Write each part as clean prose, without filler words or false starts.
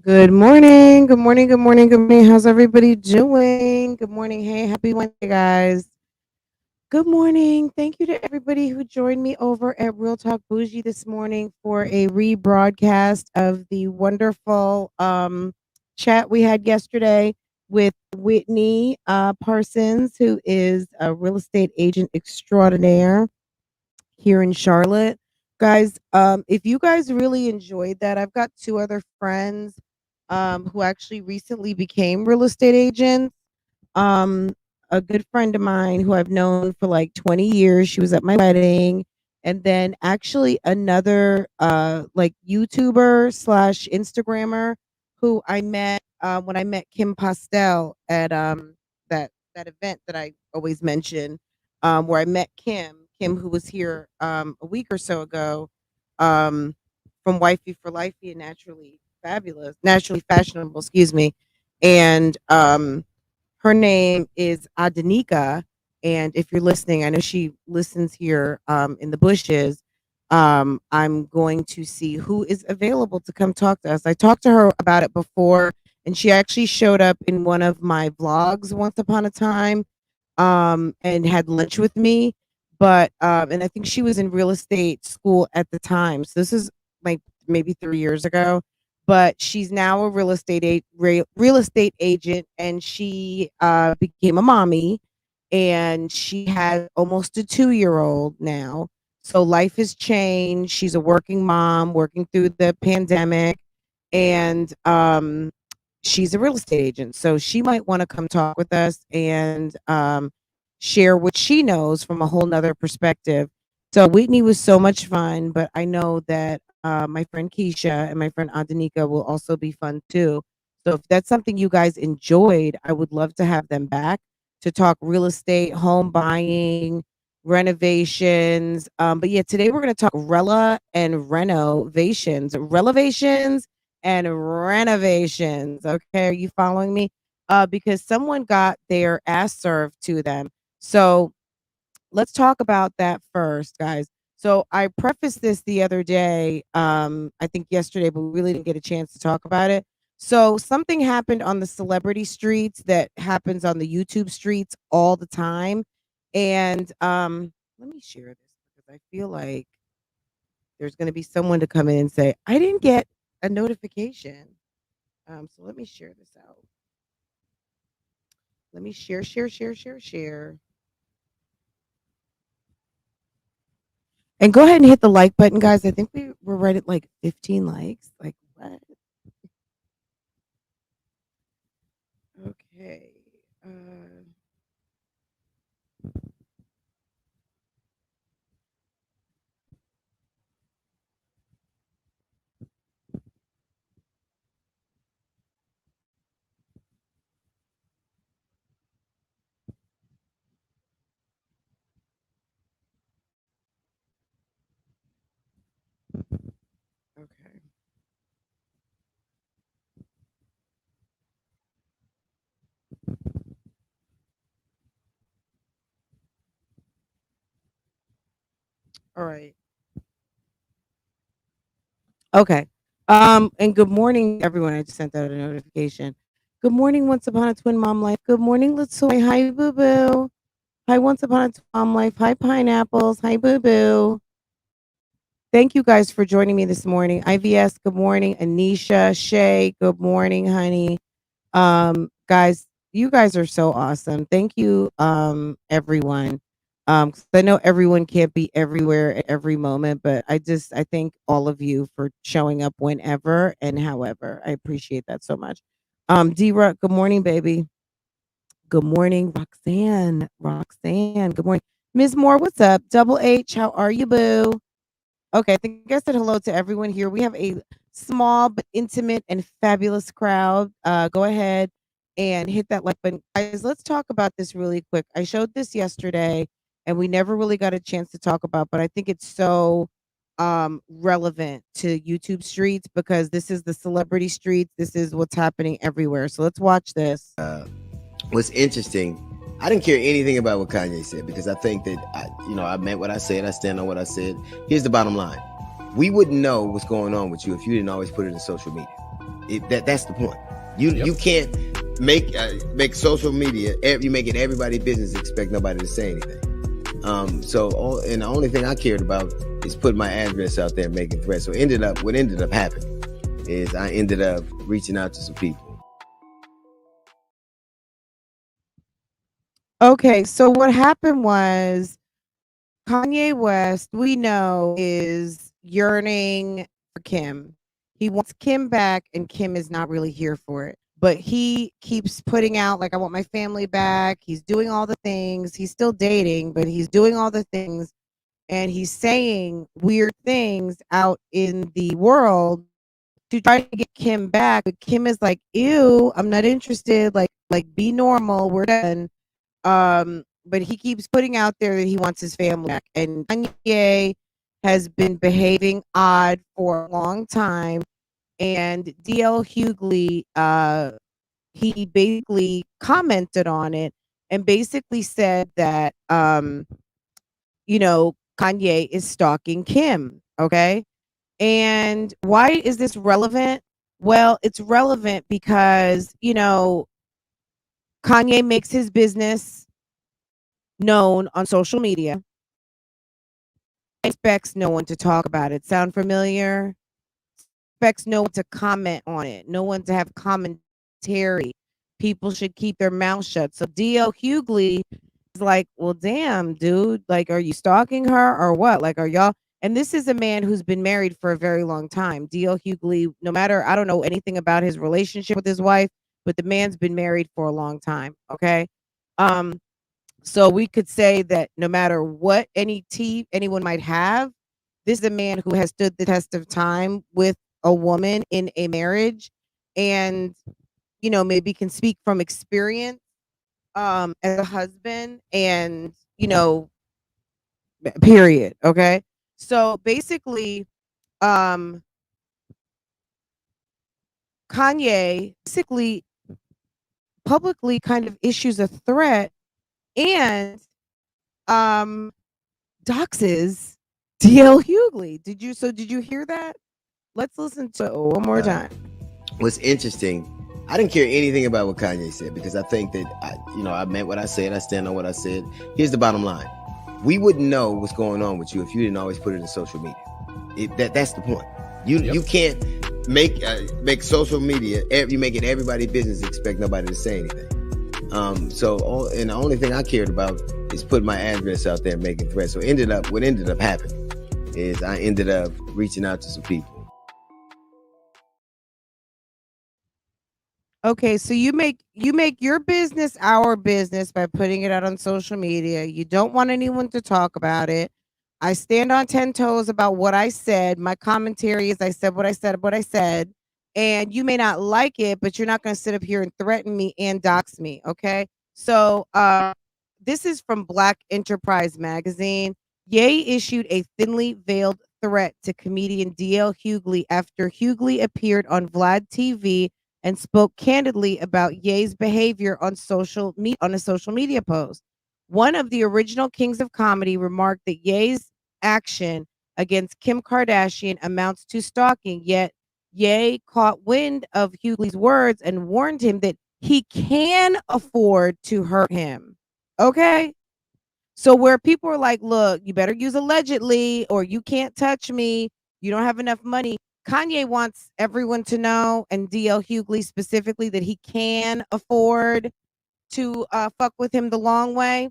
Good morning. Good morning. Good morning. Good morning. How's everybody doing? Good morning. Hey, happy Wednesday, guys. Good morning. Thank you to everybody who joined me over at Real Talk Bougie this morning for a rebroadcast of the wonderful chat we had yesterday with Whitney Parsons, who is a real estate agent extraordinaire here in Charlotte. Guys, if you guys really enjoyed that, I've got two other friends who actually recently became real estate agents. Um, a good friend of mine who I've known for like 20 years, she was at my wedding. And then actually another like YouTuber slash Instagrammer who I met when I met Kim Postel at that event that I always mention, where I met Kim, who was here a week or so ago, um, from Wifey for Lifey and Naturally Fashionable, excuse me. And her name is Adenika. And if you're listening, I know she listens here in the bushes. I'm going to see who is available to come talk to us. I talked to her about it before, and she actually showed up in one of my vlogs once upon a time, and had lunch with me. But and I think she was in real estate school at the time. So this is like maybe 3 years ago. But she's now a real estate agent, and she became a mommy, and she has almost a 2 year old now. So life has changed. She's a working mom, working through the pandemic, and she's a real estate agent. So she might want to come talk with us and share what she knows from a whole nother perspective. So Whitney was so much fun, but I know that my friend Keisha and my friend Andanika will also be fun too. So if that's something you guys enjoyed, I would love to have them back to talk real estate, home buying, renovations. But yeah, today we're going to talk Rella and renovations and renovations. Okay, are you following me? Because someone got their ass served to them. So let's talk about that first, guys. So I prefaced this the other day, I think yesterday, but we really didn't get a chance to talk about it. So something happened on the celebrity streets that happens on the YouTube streets all the time. And let me share this because I feel like there's going to be someone to come in and say, I didn't get a notification. So let me share this out. Let me share. And go ahead and hit the like button, guys. I think we're right at like 15 likes. Like what? Okay. Uh, okay. All right. Okay. And good morning to everyone. I just sent out a notification. Good morning, Once Upon a Twin Mom Life. Good morning, Latoy. Hi, Boo Boo. Hi, Once Upon a Twin Mom Life. Hi, Pineapples. Hi, Boo Boo. Thank you guys for joining me this morning. IVS, good morning. Anisha, Shay, good morning, honey. Guys, you guys are so awesome. Thank you, everyone. 'Cause I know everyone can't be everywhere at every moment, but I thank all of you for showing up whenever and however. I appreciate that so much. D-Ruck, good morning, baby. Good morning, Roxanne. Roxanne, good morning. Ms. Moore, what's up? Double H, how are you, boo? Okay, I think I said hello to everyone here. We have a small but intimate and fabulous crowd. Go ahead and hit that like button. Guys, let's talk about this really quick. I showed this yesterday and we never really got a chance to talk about, but I think it's so relevant to YouTube streets because this is the celebrity streets. This is what's happening everywhere. So let's watch this. What's interesting, I didn't care anything about what Kanye said because I think that I meant what I said. I stand on what I said. Here's the bottom line: we wouldn't know what's going on with you if you didn't always put it in social media. That's the point. You can't make social media. You make it everybody's business. Expect nobody to say anything. And the only thing I cared about is putting my address out there and making threats. So what ended up happening is I ended up reaching out to some people. Okay, so what happened was Kanye West, we know, is yearning for Kim. He wants Kim back, and Kim is not really here for it. But he keeps putting out, like, I want my family back. He's doing all the things. He's still dating, but he's doing all the things. And he's saying weird things out in the world to try to get Kim back. But Kim is like, ew, I'm not interested. Like, be normal. We're done. But he keeps putting out there that he wants his family back. And Kanye has been behaving odd for a long time. And DLHUGLEY, he basically commented on it and basically said that, Kanye is stalking Kim. Okay. And why is this relevant? Well, it's relevant because, Kanye makes his business known on social media, expects no one to talk about it. Sound familiar? Expects no one to comment on it, no one to have commentary. People should keep their mouth shut. So DL Hughley is like, well, damn, dude, like, are you stalking her or what? Like, are y'all? And this is a man who's been married for a very long time. DL Hughley, no matter, I don't know anything about his relationship with his wife, but the man's been married for a long time. Okay. So we could say that no matter what anyone might have, this is a man who has stood the test of time with a woman in a marriage and, maybe can speak from experience as a husband and, period. Okay. So basically, um, Kanye basically publicly kind of issues a threat and um doxes DL Hughley. Did you hear that? Let's listen to it one more time. What's interesting, I didn't care anything about what Kanye said because I think that I meant what I said. I stand on what I said. Here's the bottom line: we wouldn't know what's going on with you if you didn't always put it in social media. That's the point. You can't make social media. You make it everybody's business. Expect nobody to say anything. And the only thing I cared about is putting my address out there and making threats. So what ended up happening is I ended up reaching out to some people. Okay, so you make your business our business by putting it out on social media. You don't want anyone to talk about it. I stand on 10 toes about what I said. My commentary is I said what I said. And you may not like it, but you're not going to sit up here and threaten me and dox me. Okay. So this is from Black Enterprise magazine. Ye issued a thinly veiled threat to comedian DL Hughley after Hughley appeared on Vlad TV and spoke candidly about Ye's behavior on a social media post. One of the original kings of comedy remarked that Ye's action against Kim Kardashian amounts to stalking, yet Ye caught wind of Hughley's words and warned him that he can afford to hurt him. Okay? So where people are like, look, you better use allegedly or you can't touch me. You don't have enough money. Kanye wants everyone to know, and DL Hughley specifically, that he can afford to fuck with him the long way.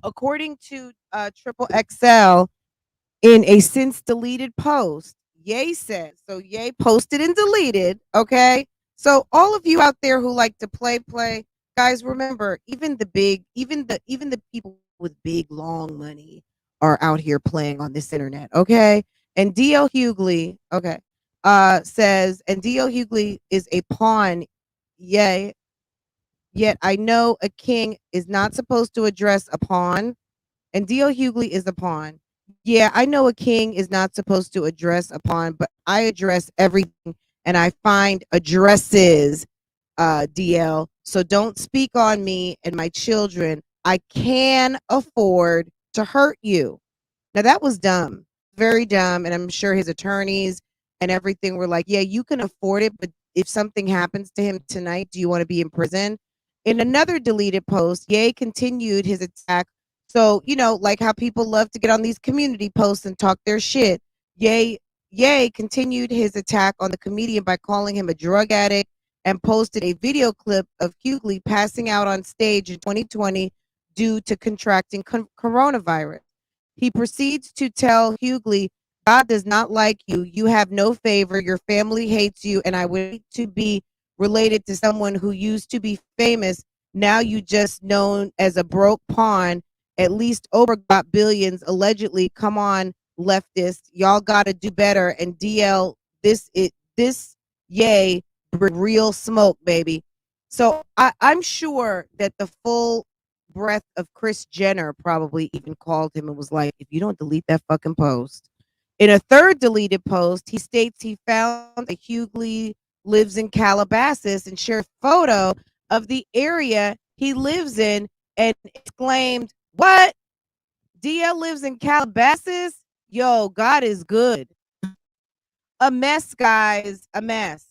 According to Triple XL, in a since deleted post, Ye said, so Ye posted and deleted, okay? So all of you out there who like to play, guys, remember, even the people with big long money are out here playing on this internet, okay? And DL Hughley, okay, says, and DL Hughley is a pawn, Ye, yet I know a king is not supposed to address a pawn, and D.L. Hughley is a pawn. Yeah, I know a king is not supposed to address a pawn, but I address everything and I find addresses, DL. So don't speak on me and my children. I can afford to hurt you. Now that was dumb, very dumb, and I'm sure his attorneys and everything were like, "Yeah, you can afford it, but if something happens to him tonight, do you want to be in prison?" In another deleted post, Ye continued his attack. So, like how people love to get on these community posts and talk their shit. Ye continued his attack on the comedian by calling him a drug addict and posted a video clip of Hughley passing out on stage in 2020 due to contracting coronavirus. He proceeds to tell Hughley, God does not like you. You have no favor. Your family hates you. And I would hate to be related to someone who used to be famous. Now you just known as a broke pawn. At least Oprah got billions, allegedly. Come on, leftists. Y'all got to do better. And DL, this Ye bring real smoke, baby. So I'm sure that the full breath of Kris Jenner probably even called him and was like, if you don't delete that fucking post. In a third deleted post, he states he found that Hughley lives in Calabasas and shared a photo of the area he lives in and exclaimed, what? DL lives in Calabasas? Yo, God is good. A mess, guys, a mess.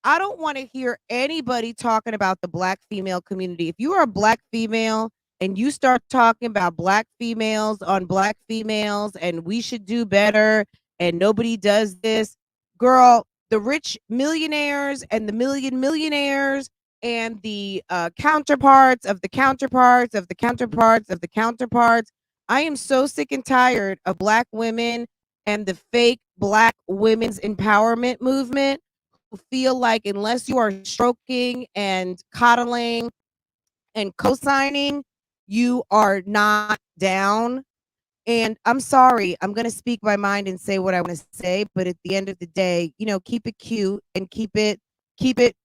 I don't want to hear anybody talking about the black female community. If you are a black female and you start talking about black females on black females and we should do better and nobody does this, girl, the rich millionaires and the millionaires and the counterparts of the counterparts of the counterparts of the counterparts. I am so sick and tired of black women and the fake black women's empowerment movement who feel like unless you are stroking and coddling and co-signing, you are not down. And I'm sorry, I'm going to speak my mind and say what I want to say, but at the end of the day, keep it cute and keep it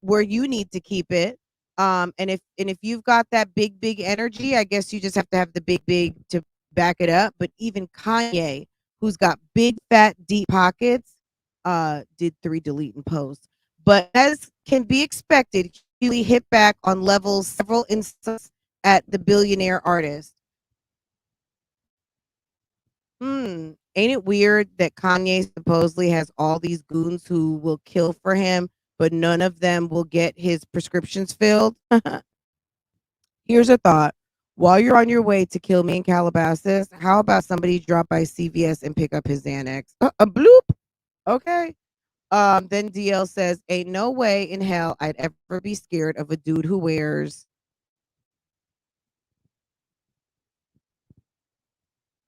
where you need to keep it. And if you've got that big energy, I guess you just have to have the big to back it up. But even Kanye, who's got big fat deep pockets, did 3 deleting posts. But as can be expected, he hit back on levels several instances at the billionaire artist. Ain't it weird that Kanye supposedly has all these goons who will kill for him, but none of them will get his prescriptions filled? Here's a thought. While you're on your way to kill me in Calabasas, how about somebody drop by CVS and pick up his Xanax? A bloop. Okay. Then DL says, ain't no way in hell I'd ever be scared of a dude who wears.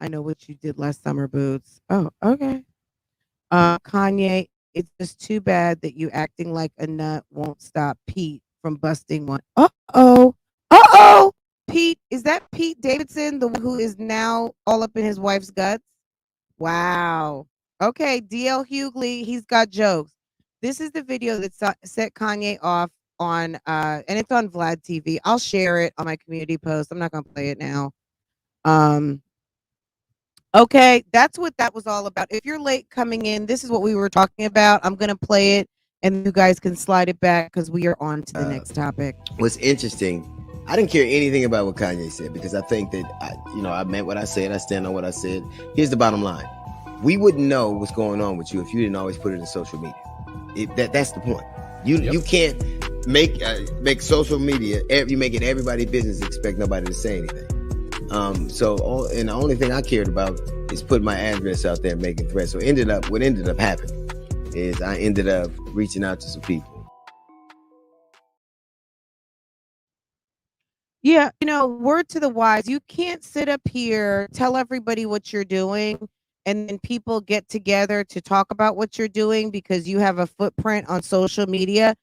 I know what you did last summer, boots. Oh, okay. Kanye, it's just too bad that you acting like a nut won't stop Pete from busting one. Uh-oh. Uh-oh. Pete, is that Pete Davidson, the one who is now all up in his wife's guts? Wow. Okay, DL Hughley, he's got jokes. This is the video that set Kanye off on, and it's on Vlad TV. I'll share it on my community post. I'm not going to play it now. Okay, that's what that was all about. If you're late coming in, this is what we were talking about. I'm going to play it, and you guys can slide it back because we are on to the next topic. What's interesting I didn't care anything about what Kanye said because I think that I meant what I said. I stand on what I said. Here's the bottom line: we wouldn't know what's going on with you if you didn't always put it in social media. That's the point. You can't make social media. You make it everybody's business. Expect nobody to say anything. And the only thing I cared about is putting my address out there and making threats. So what ended up happening is I ended up reaching out to some people. Yeah, word to the wise, you can't sit up here, tell everybody what you're doing, and then people get together to talk about what you're doing because you have a footprint on social media.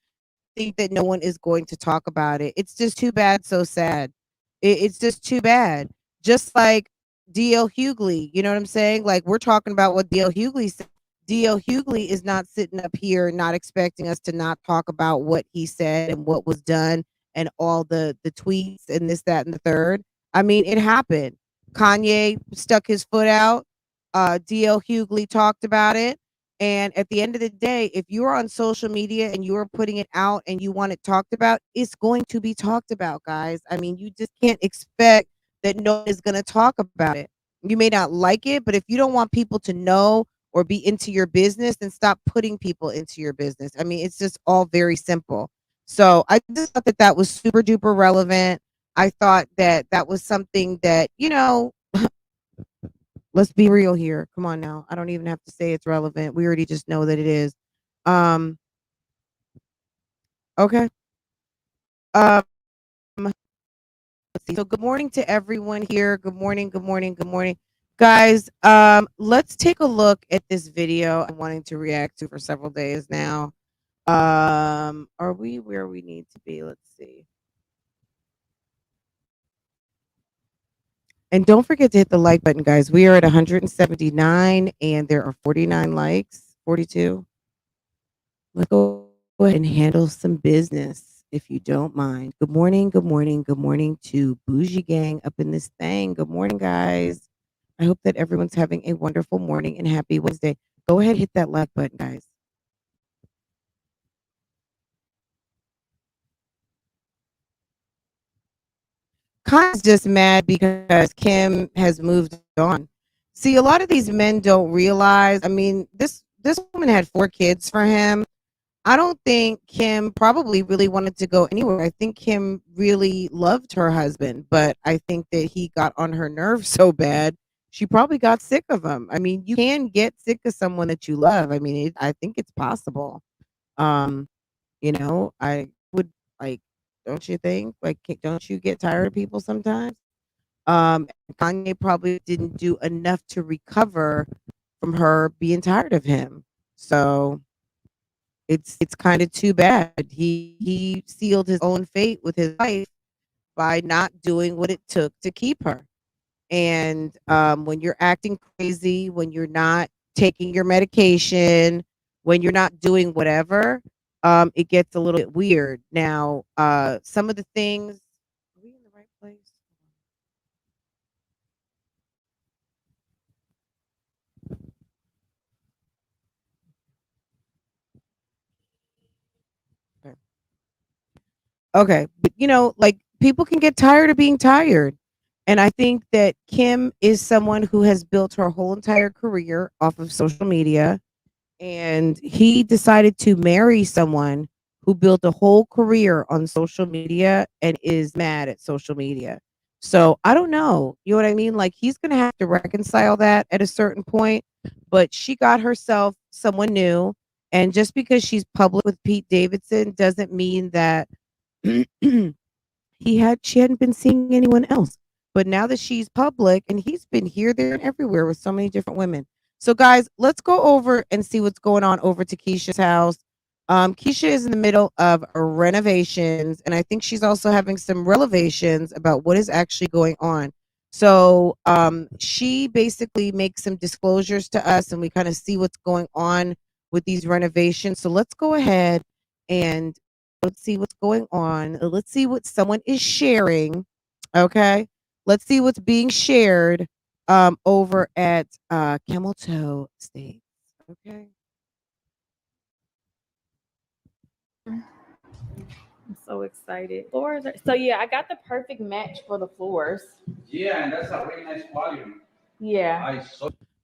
Think that no one is going to talk about it. It's just too bad, so sad. It's just too bad. Just like DL HUGLEY, you know what I'm saying? Like we're talking about what DL HUGLEY said. DL HUGLEY is not sitting up here not expecting us to not talk about what he said and what was done and all the tweets and this, that, and the third. I mean, it happened. Kanye stuck his foot out. DL HUGLEY talked about it. And at the end of the day, if you're on social media and you're putting it out and you want it talked about, it's going to be talked about, guys. I mean, you just can't expect that no one is going to talk about it. You may not like it, but if you don't want people to know or be into your business, then stop putting people into your business. I mean, it's just all very simple. So I just thought that that was super duper relevant. I thought that that was something that, let's be real here. Come on now. I don't even have to say it's relevant. We already just know that it is. Um, okay. Um, let's see. So good morning to everyone here. Good morning, good morning, good morning. Guys, let's take a look at this video I'm wanting to react to for several days now. Are we where we need to be? Let's see. And don't forget to hit the like button, guys. We are at 179 and there are 49 likes, 42. Let's go ahead and handle some business if you don't mind. Good morning, good morning, good morning to BougieGang up in this thing. Good morning, guys. I hope that everyone's having a wonderful morning and happy Wednesday. Go ahead, hit that like button, guys. Kanye's just mad because Kim has moved on. See, a lot of these men don't realize. I mean, this woman had 4 kids for him. I don't think Kim probably really wanted to go anywhere. I think Kim really loved her husband, but I think that he got on her nerves so bad, she probably got sick of him. I mean, you can get sick of someone that you love. I mean, I think it's possible. Um, I would like, don't you think? Like, don't you get tired of people sometimes? Kanye probably didn't do enough to recover from her being tired of him. So it's kind of too bad. He sealed his own fate with his wife by not doing what it took to keep her. And when you're acting crazy, when you're not taking your medication, when you're not doing whatever, it gets a little bit weird. Now, some of the things. Are we in the right place? Okay. Okay, but like people can get tired of being tired. And I think that Kim is someone who has built her whole entire career off of social media. And he decided to marry someone who built a whole career on social media and is mad at social media. So I don't know. You know what I mean? Like he's going to have to reconcile that at a certain point. But she got herself someone new. And just because she's public with Pete Davidson doesn't mean that she hadn't been seeing anyone else. But now that she's public and he's been here, there, and everywhere with so many different women. So guys, let's go over and see what's going on over to Keisha's house. Keisha is in the middle of renovations, and I think she's also having some revelations about what is actually going on. So she basically makes some disclosures to us, and we kind of see what's going on with these renovations. So let's go ahead and let's see what's going on. Let's see what someone is sharing. Okay. Let's see what's being shared over at CamelToe States. Okay. I'm so excited. Floors are, so yeah, I got the perfect match for the floors. Yeah, and that's a really nice quality. Yeah.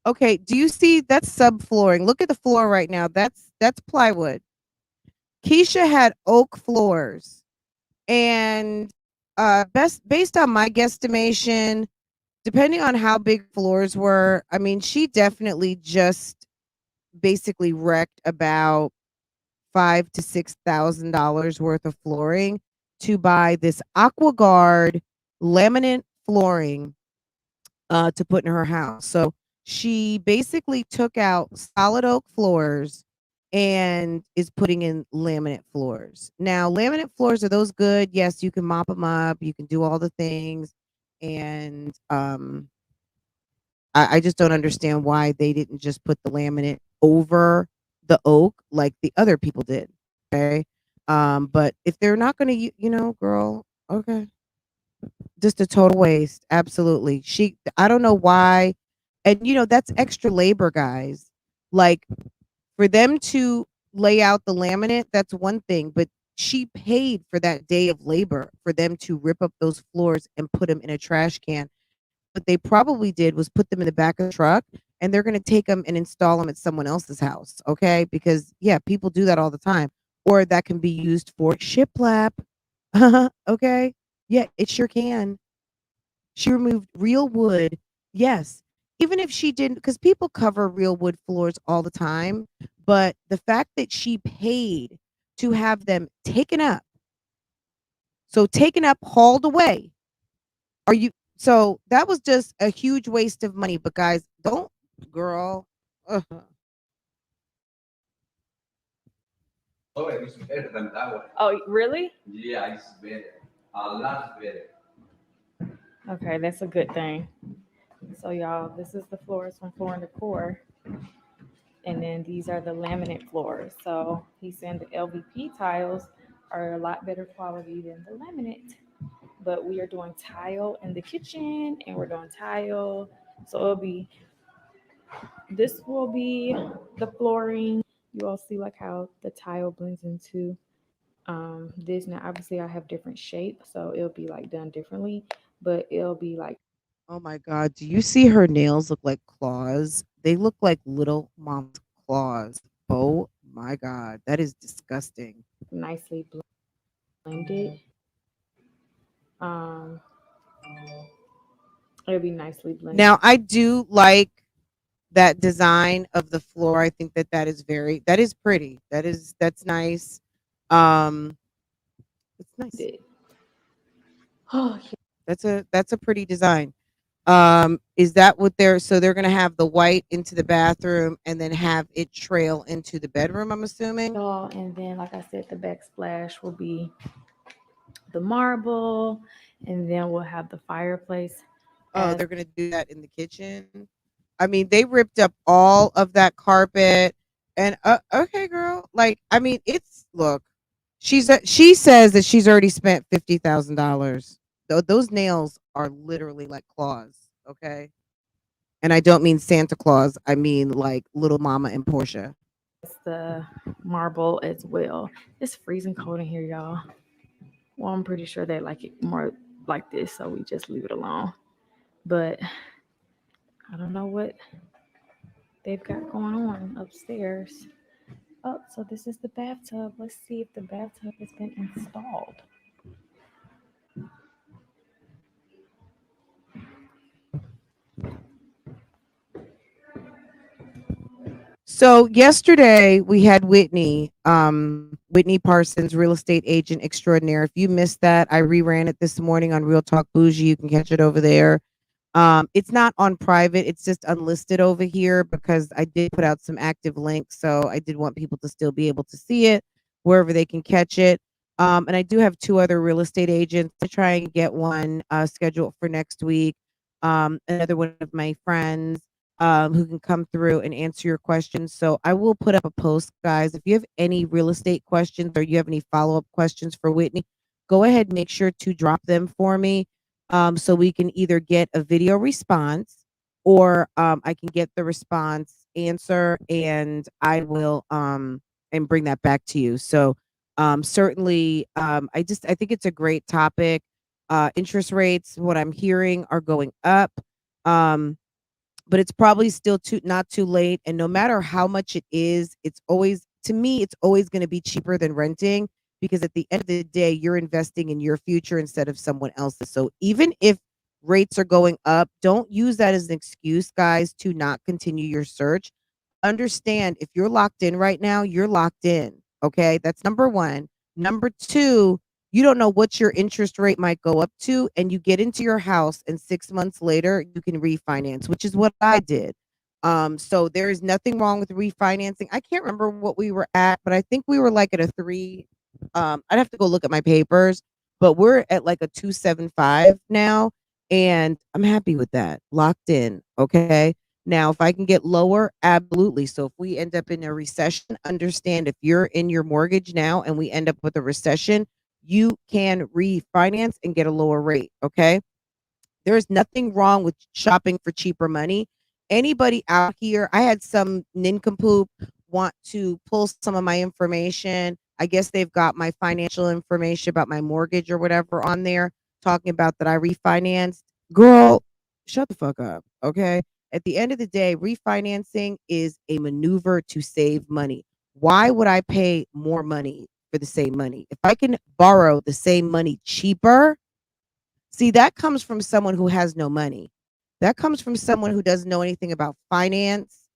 Okay, do you see that's subflooring? Look at the floor right now. That's plywood. Keisha had oak floors, and best based on my guesstimation, depending on how big floors were, I mean, she definitely just basically wrecked about $5,000 to $6,000 worth of flooring to buy this AquaGuard laminate flooring to put in her house. So she basically took out solid oak floors and is putting in laminate floors. Now, laminate floors, are those good? Yes, you can mop them up, you can do all the things, and I just don't understand why they didn't just put the laminate over the oak like the other people did. Okay. But if they're not going to, girl, okay. Just a total waste. Absolutely. I don't know why. And, that's extra labor, guys. Like, for them to lay out the laminate, that's one thing. But she paid for that day of labor for them to rip up those floors and put them in a trash can. What they probably did was put them in the back of the truck, and they're going to take them and install them at someone else's house. Okay. Because, yeah, people do that all the time. Or that can be used for shiplap. Okay. Yeah, it sure can. She removed real wood. Yes. Even if she didn't, because people cover real wood floors all the time. But the fact that she paid to have them taken up, so taken up, hauled away. Are you? So that was just a huge waste of money. But guys, don't, girl. Uh, Oh, it's better than that one. Oh, really? Yeah, it's better. A lot better. Okay, that's a good thing. So, y'all, this is the floors from Floor and Decor. And then these are the laminate floors. So, he's saying the LVP tiles are a lot better quality than the laminate. But we are doing tile in the kitchen and we're doing tile. So, this will be the flooring. You all see like how the tile blends into this. Now obviously I have different shape, so it'll be like done differently, but it'll be like oh my God. Do you see her nails look like claws? They look like little mom's claws. Oh my God. That is disgusting. nicely blended. Um, it'll be nicely blended. Now, I do like that design of the floor. I think that is pretty. That's nice. Um, it's nice. Oh, That's a pretty design. Is that what they're gonna have the white into the bathroom and then have it trail into the bedroom, I'm assuming? y'all, and then like I said, the backsplash will be the marble, and then we'll have the fireplace Oh, as they're gonna do that in the kitchen. I mean, they ripped up all of that carpet, and okay, girl. Like, I mean, it's look. She says that she's already spent $50,000. Those nails are literally like claws. Okay, and I don't mean Santa Claus. I mean like little Mama and Portia. the marble as well. It's freezing cold in here, y'all. Well, I'm pretty sure they like it more like this, so we just leave it alone. But I don't know what they've got going on upstairs. Oh, so this is the bathtub. Let's see if the bathtub has been installed. So yesterday we had Whitney Parsons, real estate agent extraordinaire. If you missed that, I reran it this morning on Real Talk Bougie. You can catch it over there. It's not on private, it's just unlisted over here because I did put out some active links. So I did want people to still be able to see it wherever they can catch it. And I do have two other real estate agents to try and get one scheduled for next week. Another one of my friends who can come through and answer your questions. So I will put up a post, guys. If you have any real estate questions or you have any follow up questions for Whitney, go ahead and make sure to drop them for me, so we can either get a video response or I can get the response answer and I will and bring that back to you. So Certainly, I think it's a great topic. Interest rates, what I'm hearing, are going up. Um, but it's probably still too not too late. And no matter how much it is, it's always, to me, it's always going to be cheaper than renting, because at the end of the day, you're investing in your future instead of someone else's. So even if rates are going up, don't use that as an excuse, guys, to not continue your search. Understand, if you're locked in right now, you're locked in. Okay. That's number one. Number two, you don't know what your interest rate might go up to, and you get into your house and 6 months later you can refinance, which is what I did. So there is nothing wrong with refinancing. I can't remember what we were at, but I think we were like at a 3. I'd have to go look at my papers, but we're at like a 275 now, and I'm happy with that. Locked in. Okay. Now, if I can get lower, absolutely. So if we end up in a recession, understand, if you're in your mortgage now and we end up with a recession, you can refinance and get a lower rate. Okay. There's nothing wrong with shopping for cheaper money. Anybody out here, I had some nincompoop want to pull some of my information. I guess they've got my financial information about my mortgage or whatever on there, talking about that I refinanced. Girl, shut the fuck up. Okay. At the end of the day, refinancing is a maneuver to save money. Why would I pay more money for the same money? If I can borrow the same money cheaper, see, that comes from someone who has no money. That comes from someone who doesn't know anything about finance.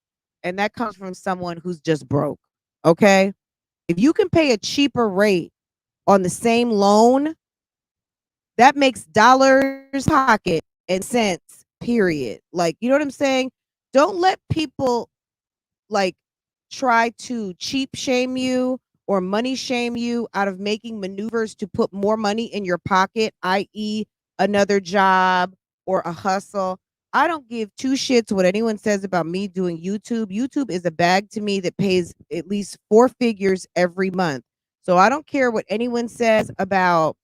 And that comes from someone who's just broke. Okay. If you can pay a cheaper rate on the same loan, that makes dollars pocket and cents, period. Like, you know what I'm saying? Don't let people like try to cheap shame you or money shame you out of making maneuvers to put more money in your pocket, i.e., another job or a hustle. I don't give two shits what anyone says about me doing YouTube. YouTube is a bag to me that pays at least 4 figures every month. So I don't care what anyone says about,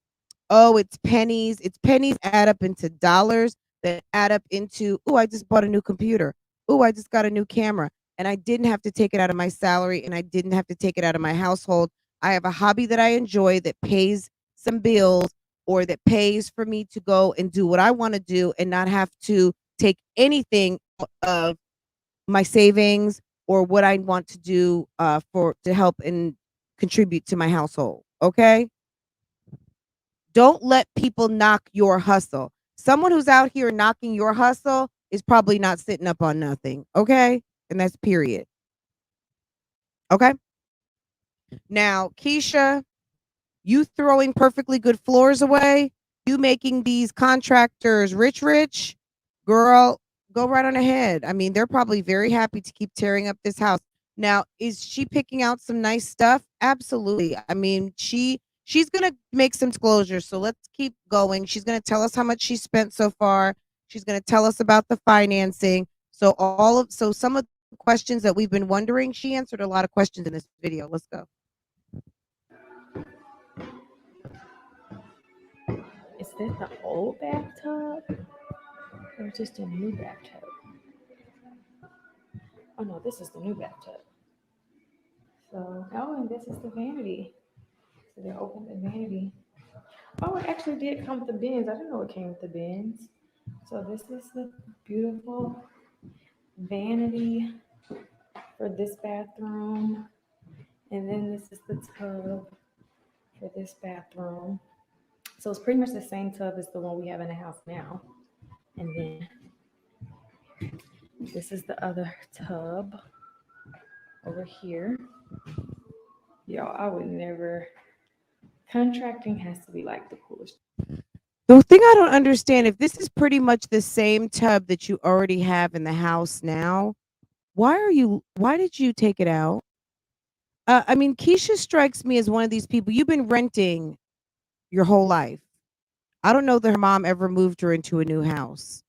oh, it's pennies. It's pennies add up into dollars that add up into, oh, I just bought a new computer. Oh, I just got a new camera. And I didn't have to take it out of my salary, and I didn't have to take it out of my household. I have a hobby that I enjoy that pays some bills, or that pays for me to go and do what I want to do and not have to take anything out of my savings or what I want to do for to help and contribute to my household. Okay. Don't let people knock your hustle. Someone who's out here knocking your hustle is probably not sitting up on nothing. Okay. And that's period. Okay. Now, KEESHA, you throwing perfectly good floors away, you making these contractors rich, girl, go right on ahead. I mean, they're probably very happy to keep tearing up this house. Now, is she picking out some nice stuff? Absolutely. I mean, she's gonna make some disclosures. So let's keep going. She's gonna tell us how much she spent so far. She's gonna tell us about the financing. So some of the questions that we've been wondering, she answered a lot of questions in this video. Let's go. Is this the old bathtub or just a new bathtub? Oh no, this is the new bathtub. So, oh, and this is the vanity. So they opened the vanity. Oh, it actually did come with the bins. I didn't know it came with the bins. So this is the beautiful vanity for this bathroom. And then this is the tub for this bathroom. So it's pretty much the same tub as the one we have in the house now. And then this is the other tub over here. Y'all, I would never. Contracting has to be like the coolest. The thing I don't understand, if this is pretty much the same tub that you already have in the house now, why did you take it out? I mean, KEESHA strikes me as one of these people. You've been renting your whole life. I don't know that her mom ever moved her into a new house.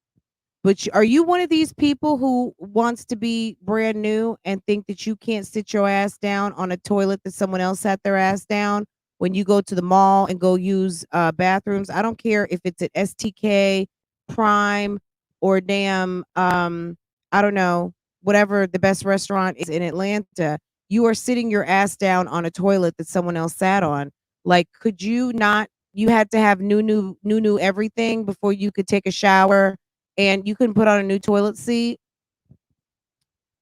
But are you one of these people who wants to be brand new and think that you can't sit your ass down on a toilet that someone else sat their ass down when you go to the mall and go use bathrooms? I don't care if it's at STK, Prime, or damn, I don't know, whatever the best restaurant is in Atlanta. you are sitting your ass down on a toilet that someone else sat on. Like, could you not? You had to have new everything before you could take a shower, and you couldn't put on a new toilet seat.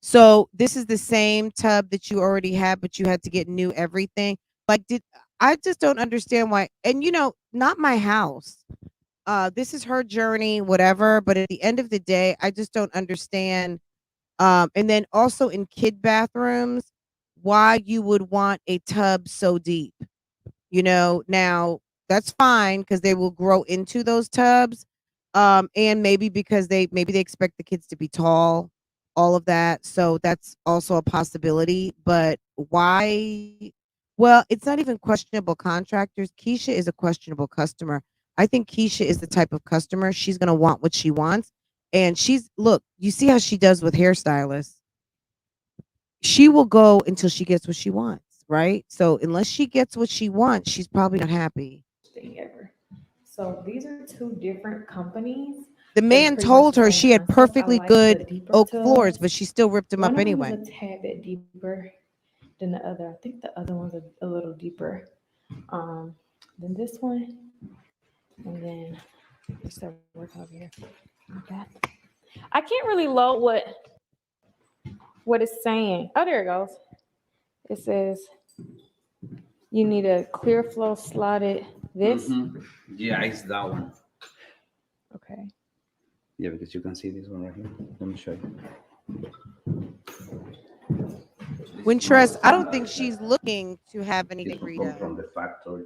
So this is the same tub that you already had, but you had to get new everything. Like, I just don't understand why. And not my house. This is her journey, whatever. But at the end of the day, I just don't understand. And then also in kid bathrooms, why you would want a tub so deep. Now that's fine because they will grow into those tubs. And maybe because maybe they expect the kids to be tall, all of that. So that's also a possibility. But why? Well, it's not even questionable contractors. KEESHA is a questionable customer. I think KEESHA is the type of customer, she's going to want what she wants. And look, you see how she does with hairstylists. She will go until she gets what she wants, right? So unless she gets what she wants, she's probably not happy. Thing ever. So these are two different companies. The man told her she had perfectly good oak floors, but she still ripped them up anyway. One of them is a tad bit deeper than the other. I think the other one's a little deeper than this one. And then let's start working over here. Okay. I can't really load what it's saying. Oh, there it goes. It says you need a clear flow slotted this. Yeah, it's that one. Okay. Yeah, because you can see this one right here. Let me show you. Wintress, I don't think she's looking to have anything redone. From the factory.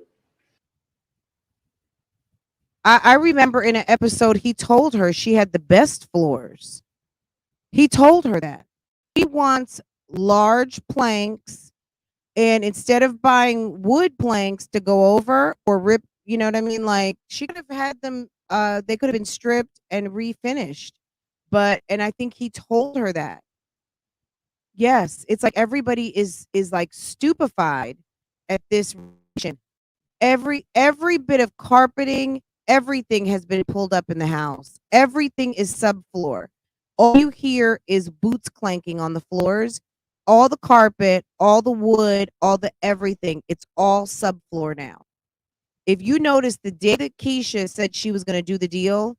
I remember in an episode, he told her she had the best floors. He told her that. He wants large planks, and instead of buying wood planks to go over or rip, you know what I mean? Like, she could have had them, they could have been stripped and refinished. And I think he told her that. Yes, it's like everybody is like stupefied at this. Every bit of carpeting, everything has been pulled up in the house. Everything is subfloor. All you hear is boots clanking on the floors. All the carpet, all the wood, all the everything. It's all subfloor now. If you notice, the day that KEESHA said she was going to do the deal,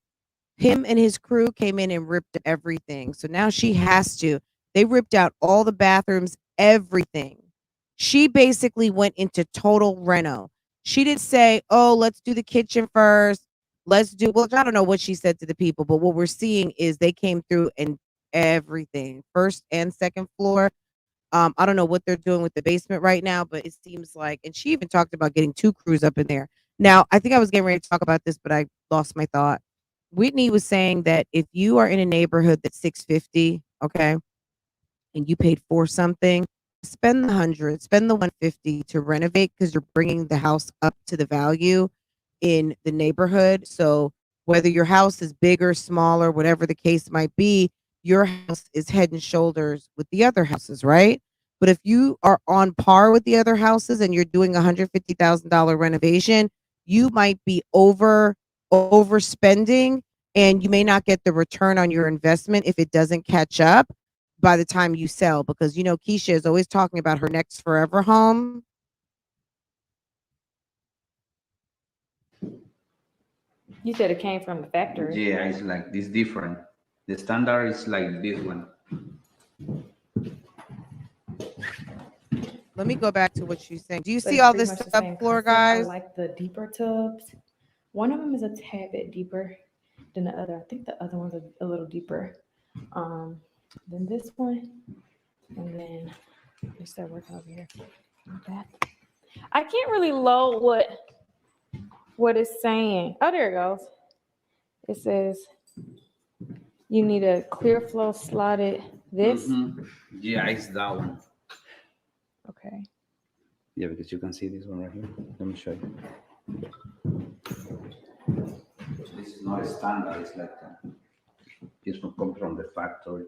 him and his crew came in and ripped everything. So now she has to. They ripped out all the bathrooms, everything. She basically went into total reno. She didn't say, oh, let's do the kitchen first. Well, I don't know what she said to the people, but what we're seeing is they came through and everything, first and second floor. I don't know what they're doing with the basement right now, but it seems like, and she even talked about getting 2 crews up in there. Now, I think I was getting ready to talk about this, but I lost my thought. Whitney was saying that if you are in a neighborhood that's 650, okay, and you paid for something, spend the 100, spend the 150 to renovate, because you're bringing the house up to the value in the neighborhood. So whether your house is bigger, smaller, whatever the case might be, your house is head and shoulders with the other houses, right? But if you are on par with the other houses and you're doing a $150,000 renovation, you might be overspending, and you may not get the return on your investment if it doesn't catch up by the time you sell. Because KEESHA is always talking about her next forever home. You said it came from the factory. Yeah, it's like this different. The standard is like this one. Let me go back to what she's saying. Do you see all this subfloor, guys? I like the deeper tubs. One of them is a tad bit deeper than the other. I think the other one's a little deeper than this one. And then let's start working over here. Okay. I can't really load what it's saying. Oh, there it goes. It says you need a clear flow slotted this. Yeah, it's that one. Okay. Yeah, because you can see this one right here. Let me show you. This is not a standard. It's like this one comes from the factory.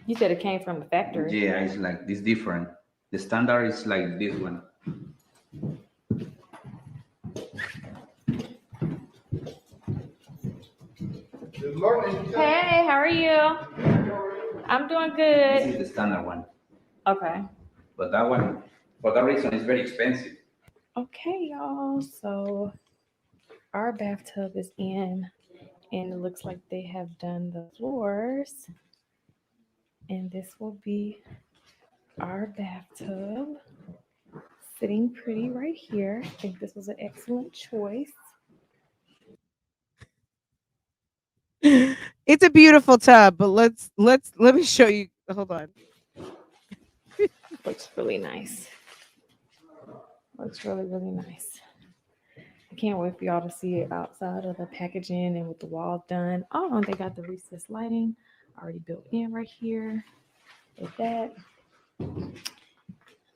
You said it came from the factory. Yeah, it's like this different. The standard is like this one. Good morning. Hey, how are you? I'm doing This is good. the standard one. Okay. But that one, for that reason, is very expensive. Okay, y'all. So our bathtub is in, and it looks like they have done the floors. And this will be our bathtub, sitting pretty right here. I think this was an excellent choice. It's a beautiful tub, but let me show you. Hold on. Looks really nice. Looks really, really nice. I can't wait for y'all to see it outside of the packaging and with the walls done. Oh, and they got the recessed lighting already built in right here. With that,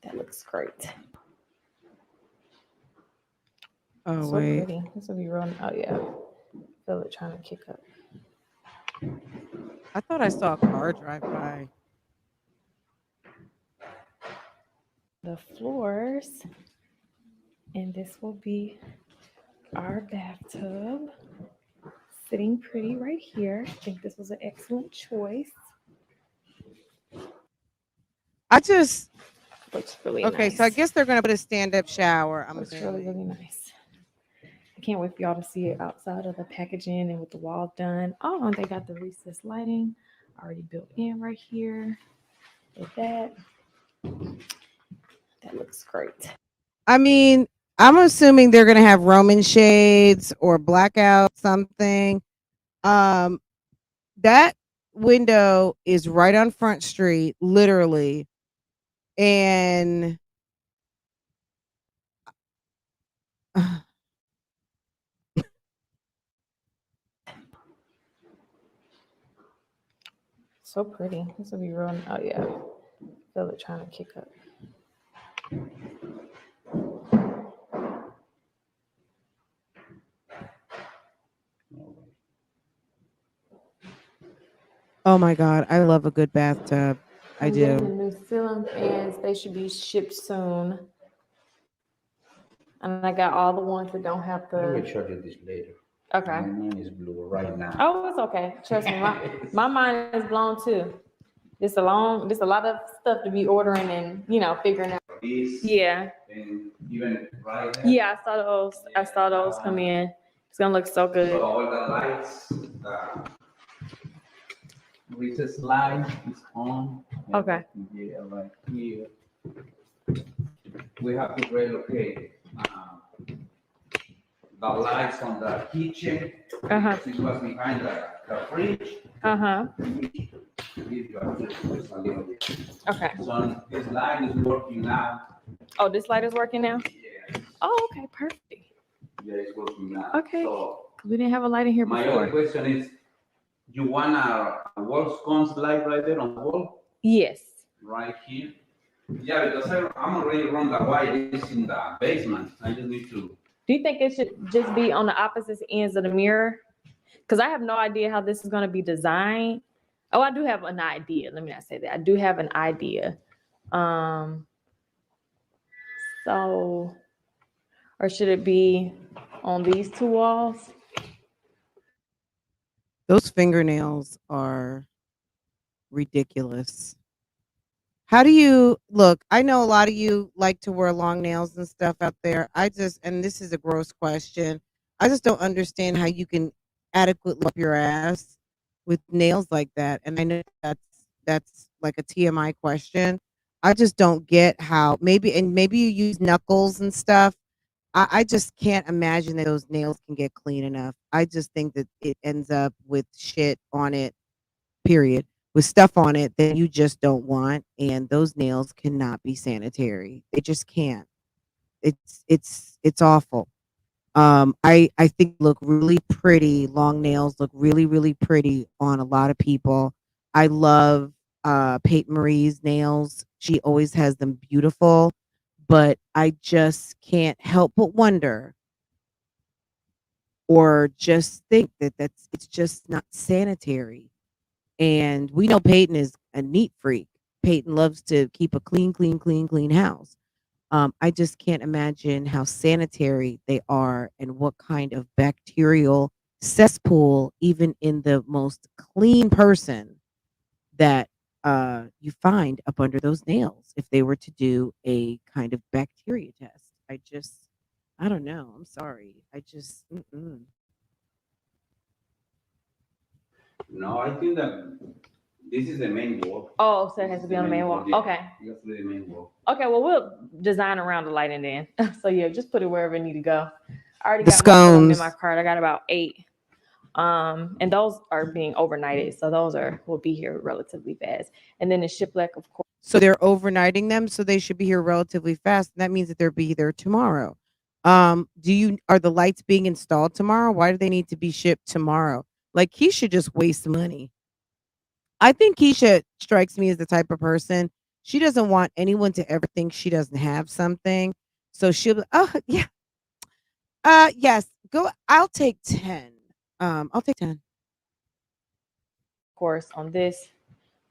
that looks great. Oh, So wait. pretty. This will be real. Oh yeah, feel it trying to kick up. I thought I saw a car drive by. The floors, and this will be our bathtub, sitting pretty right here. I think this was an excellent choice. I just Looks really okay. nice. So I guess they're gonna put a stand-up shower. I'm Looks really, assuming. really nice. I can't wait for y'all to see it outside of the packaging and with the walls done. Oh, and they got the recessed lighting already built in right here. With that, that looks great. I mean, I'm assuming they're gonna have Roman shades or blackout something. That window is right on Front Street, literally, and So pretty. This will be real. Oh yeah, feel it trying to kick up. oh my god, I love a good bathtub. I I'm getting the do. new ceiling fans. They should be shipped soon. And I got all the ones that don't have I will the. show you this later. Okay. Mine is blue right now. Oh, it's okay. Trust me, my mind is blown too. There's a lot of stuff to be ordering and figuring out. This, Yeah. and even right there. Yeah, I saw those. I saw those come in. It's gonna look so good. So all the lights, recessed light is on. Okay. Yeah, right here. We have to relocate the lights on the kitchen. Uh-huh. It was behind the fridge. Uh-huh. Give you a little bit. Okay. So this light is working now. Oh, this light is working now? Yeah. Oh, okay, perfect. Yeah, it's working now. Okay. So We didn't have a light in here my before. other question is, you want a wall sconce light right there on the wall? Yes. Right here? Yeah, because I'm already run the wire. It's in the basement. I just need to. Do you think it should just be on the opposite ends of the mirror? Because I have no idea how this is going to be designed. Oh, I do have an idea. Let me not say that. I do have an idea. So, or should it be on these two walls? Those fingernails are ridiculous. How do you look? I know a lot of you like to wear long nails and stuff out there. And this is a gross question. I just don't understand how you can adequately up your ass with nails like that. And I know that's like a TMI question. I just don't get how maybe you use knuckles and stuff. I just can't imagine that those nails can get clean enough. I just think that it ends up with shit on it, period, with stuff on it that you just don't want, and those nails cannot be sanitary. They just can't. It's awful. I think look really pretty. Long nails look really really pretty on a lot of people. I love Peyton Marie's nails. She always has them beautiful, but I just can't help but wonder or just think that it's just not sanitary. And we know Peyton is a neat freak. Peyton loves to keep a clean, clean, clean, clean house. I just can't imagine how sanitary they are and what kind of bacterial cesspool, even in the most clean person, that you find up under those nails if they were to do a kind of bacteria test. I don't know. I'm sorry. No, I think that this is the main wall. Oh, so it has to be on the main wall. Okay. You have to do the main wall. Okay, well, we'll design around the lighting then. So yeah, just put it wherever it need to go. I already The got most of them in scones. my cart. I got about 8. And those are being overnighted, so those will be here relatively fast. And then the shiplap, of course. So they're overnighting them, so they should be here relatively fast. And that means that they'll be there tomorrow. Are the lights being installed tomorrow? Why do they need to be shipped tomorrow? Like KEESHA just wastes money. I think KEESHA strikes me as the type of person, she doesn't want anyone to ever think she doesn't have something. So she'll be, oh yeah. Yes, go. I'll take 10. I'll take 10. Of course, on this,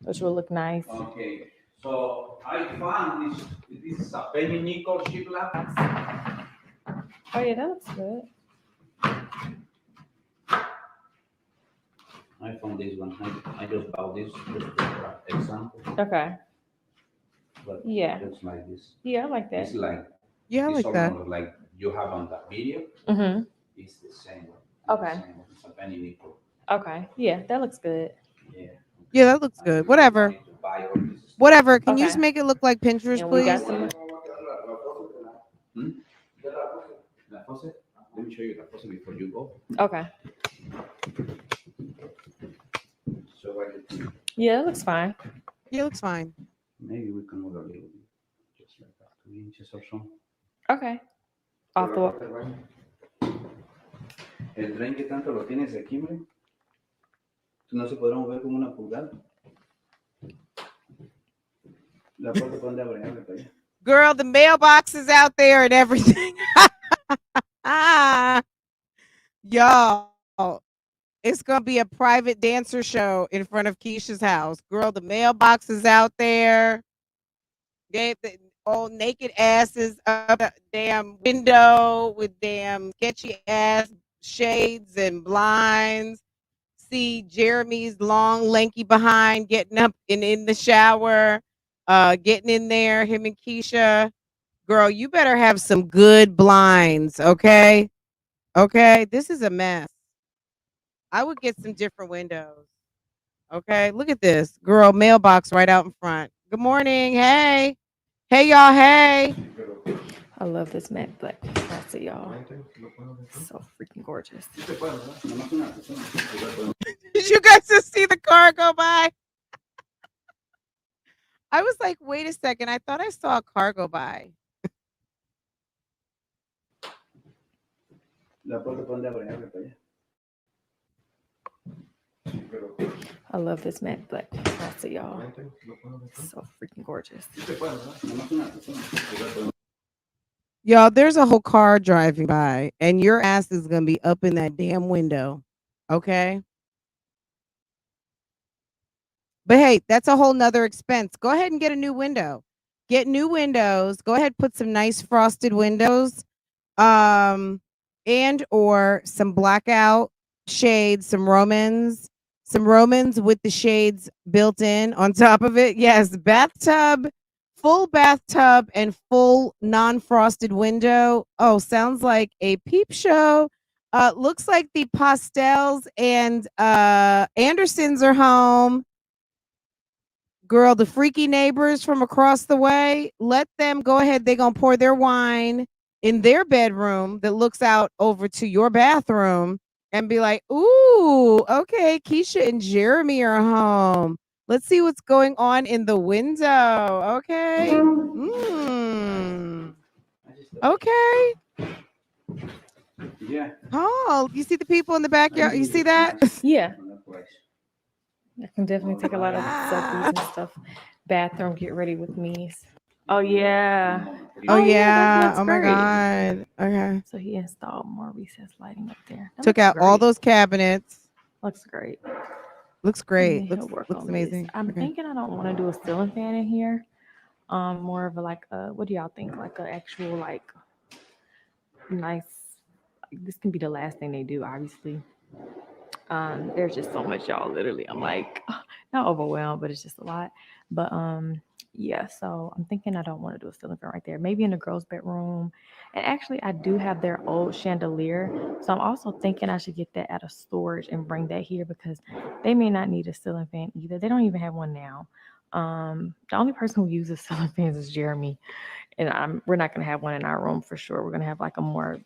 which will look nice. Okay, so I found this is a penny nickel shiplap. Oh yeah, that looks good. I found this one. I just bought this just for example. Okay. But yeah. It looks like this. Yeah, I like that. It's like Yeah, I like that. Like you have on the video. Mm-hmm. It's the same one. Okay. It's a penny nickel. Okay. Yeah, that looks good. Yeah. Yeah, that looks good. Whatever. Whatever. Can you just make it look like Pinterest, And please? we got some. Let me show you the photo before you go. Okay. So yeah, it looks fine. Yeah, it looks fine. Maybe we can move a little bit, just like 2 inches or so. Okay. Off the wall. El tren que tanto lo tienes aquí, ¿no? No se podrá mover como una pulgada. La puerta cuando abre para allá. Girl, the mailbox is out there and everything. Y'all, it's gonna be a private dancer show in front of KEESHA's house. Girl, the mailbox is out there. Gave the old naked asses up a damn window with damn sketchy ass shades and blinds. See Jeremy's long, lanky behind getting up and in the shower, getting in there, him and KEESHA. Girl, you better have some good blinds, okay? Okay, this is a mess. I would get some different windows. Okay, look at this. Girl, mailbox right out in front. Good morning. Hey. Hey, y'all. Hey. I love this matte black. I'll see y'all. So freaking gorgeous. Did you guys just see the car go by? I was like, wait a second. I thought I saw a car go by. I love this matte black. I'll see y'all. So freaking gorgeous. Y'all, there's a whole car driving by, and your ass is going to be up in that damn window. Okay? But hey, that's a whole nother expense. Go ahead and get a new window. Get new windows. Go ahead, put some nice frosted windows. And or some blackout shades, some Romans with the shades built in on top of it. Yes, bathtub, full bathtub and full non-frosted window. Oh, sounds like a peep show. Looks like the Pastels and Andersons are home. Girl, the freaky neighbors from across the way, let them go ahead. They're going to pour their wine in their bedroom that looks out over to your bathroom and be like, ooh, okay, KEESHA and Jeremy are home. Let's see what's going on in the window. Okay. Okay. Yeah. Oh, you see the people in the backyard? You see that? Yeah. I can definitely take a lot of selfies and stuff. Bathroom, get ready with me. Oh yeah. Oh yeah. That looks Oh my great. God. Okay. So he installed more recessed lighting up there. That Took looks out all great. those cabinets. Looks great. Looks great. He'll Looks work on amazing. this. I'm thinking I don't want to do a ceiling fan in here. More of a like what do y'all think? Like a actual like nice. This can be the last thing they do, obviously. There's just so much, y'all. Literally, I'm like not overwhelmed, but it's just a lot. But yeah. So I'm thinking I don't want to do a ceiling fan right there. Maybe in the girls' bedroom. And actually, I do have their old chandelier, so I'm also thinking I should get that out of storage and bring that here because they may not need a ceiling fan either. They don't even have one now. The only person who uses ceiling fans is Jeremy, and we're not gonna have one in our room for sure. We're gonna have like a more,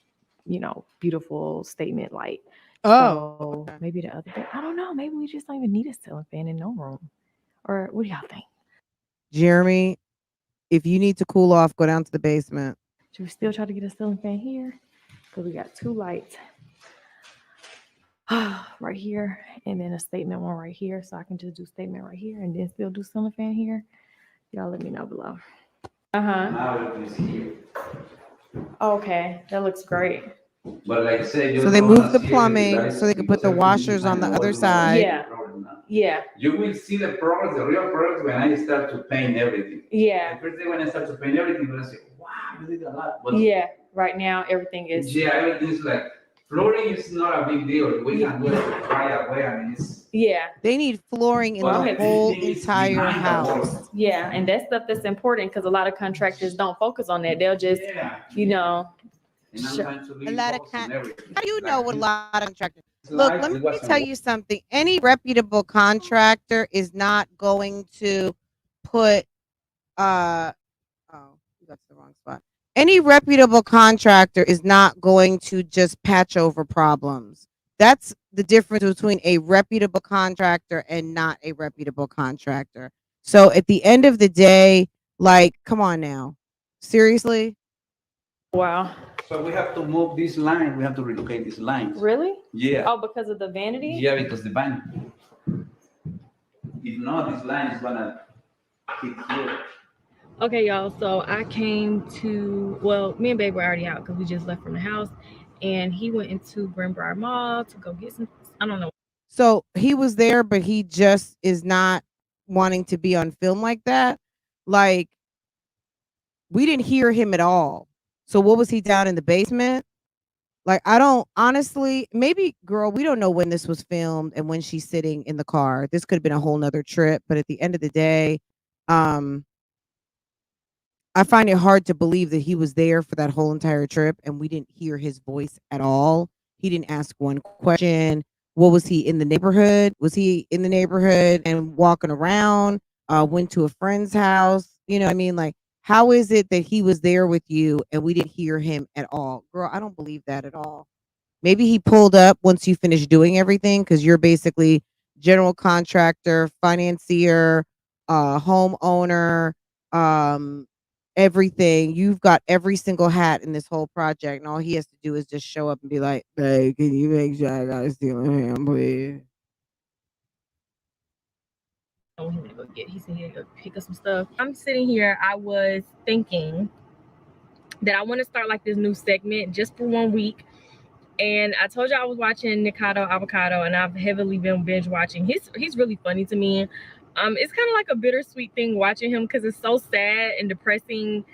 beautiful statement light. Oh, So okay. maybe the other day, I don't know. Maybe we just don't even need a ceiling fan in no room. Or what do y'all think? Jeremy, if you need to cool off, go down to the basement. Should we still try to get a ceiling fan here? Because we got two lights right here, and then a statement one right here. So I can just do statement right here, and then still do ceiling fan here. Y'all let me know below. Now it is here. Okay, that looks great. But like I said, So they moved the plumbing so they could put the washers on the other side. Yeah. Yeah. You will see the progress, the real progress, when I start to paint everything. Yeah. The first day when I start to paint everything, you're gonna say, wow, you did a lot. But yeah. Right now, everything is. Yeah, everything is like, flooring is not a big deal. We can do it right away. I mean, it's. Yeah. They need flooring in the whole entire house. Yeah, and that's stuff that's important because a lot of contractors don't focus on that. They'll just, A lot of how do you know what a lot of contractors? Look, let me tell you something. Any reputable contractor is not going to put oh, that's the wrong spot. Any reputable contractor is not going to just patch over problems. That's the difference between a reputable contractor and not a reputable contractor. So at the end of the day, like, come on now. Seriously? Wow. So we have to move this line. We have to relocate this line. Really? Yeah. Oh, because of the vanity? Yeah, because the van. If not, this line is gonna hit here. Okay, y'all. So I came to, me and Babe were already out because we just left from the house, and he went into Greenbrier Mall to go get some. I don't know. So he was there, but he just is not wanting to be on film like that. Like, we didn't hear him at all. So what was he down in the basement? Like, I don't honestly, maybe girl, we don't know when this was filmed and when she's sitting in the car. This could have been a whole nother trip, but at the end of the day, I find it hard to believe that he was there for that whole entire trip and we didn't hear his voice at all. He didn't ask one question. What was he in the neighborhood? Was he in the neighborhood and walking around? Went to a friend's house? You know what I mean? Like, how is it that he was there with you and we didn't hear him at all? Girl, I don't believe that at all. Maybe he pulled up once you finished doing everything because you're basically general contractor, financier, homeowner, everything. You've got every single hat in this whole project, and all he has to do is just show up and be like, "Hey, can you make sure I got a ceiling fan, please?" Him to go get. He said he'd go pick up some stuff. I'm sitting here. I was thinking that I want to start like this new segment just for 1 week. And I told you I was watching Nikado Avocado, and I've heavily been binge watching. He's really funny to me. It's kind of like a bittersweet thing watching him because it's so sad and depressing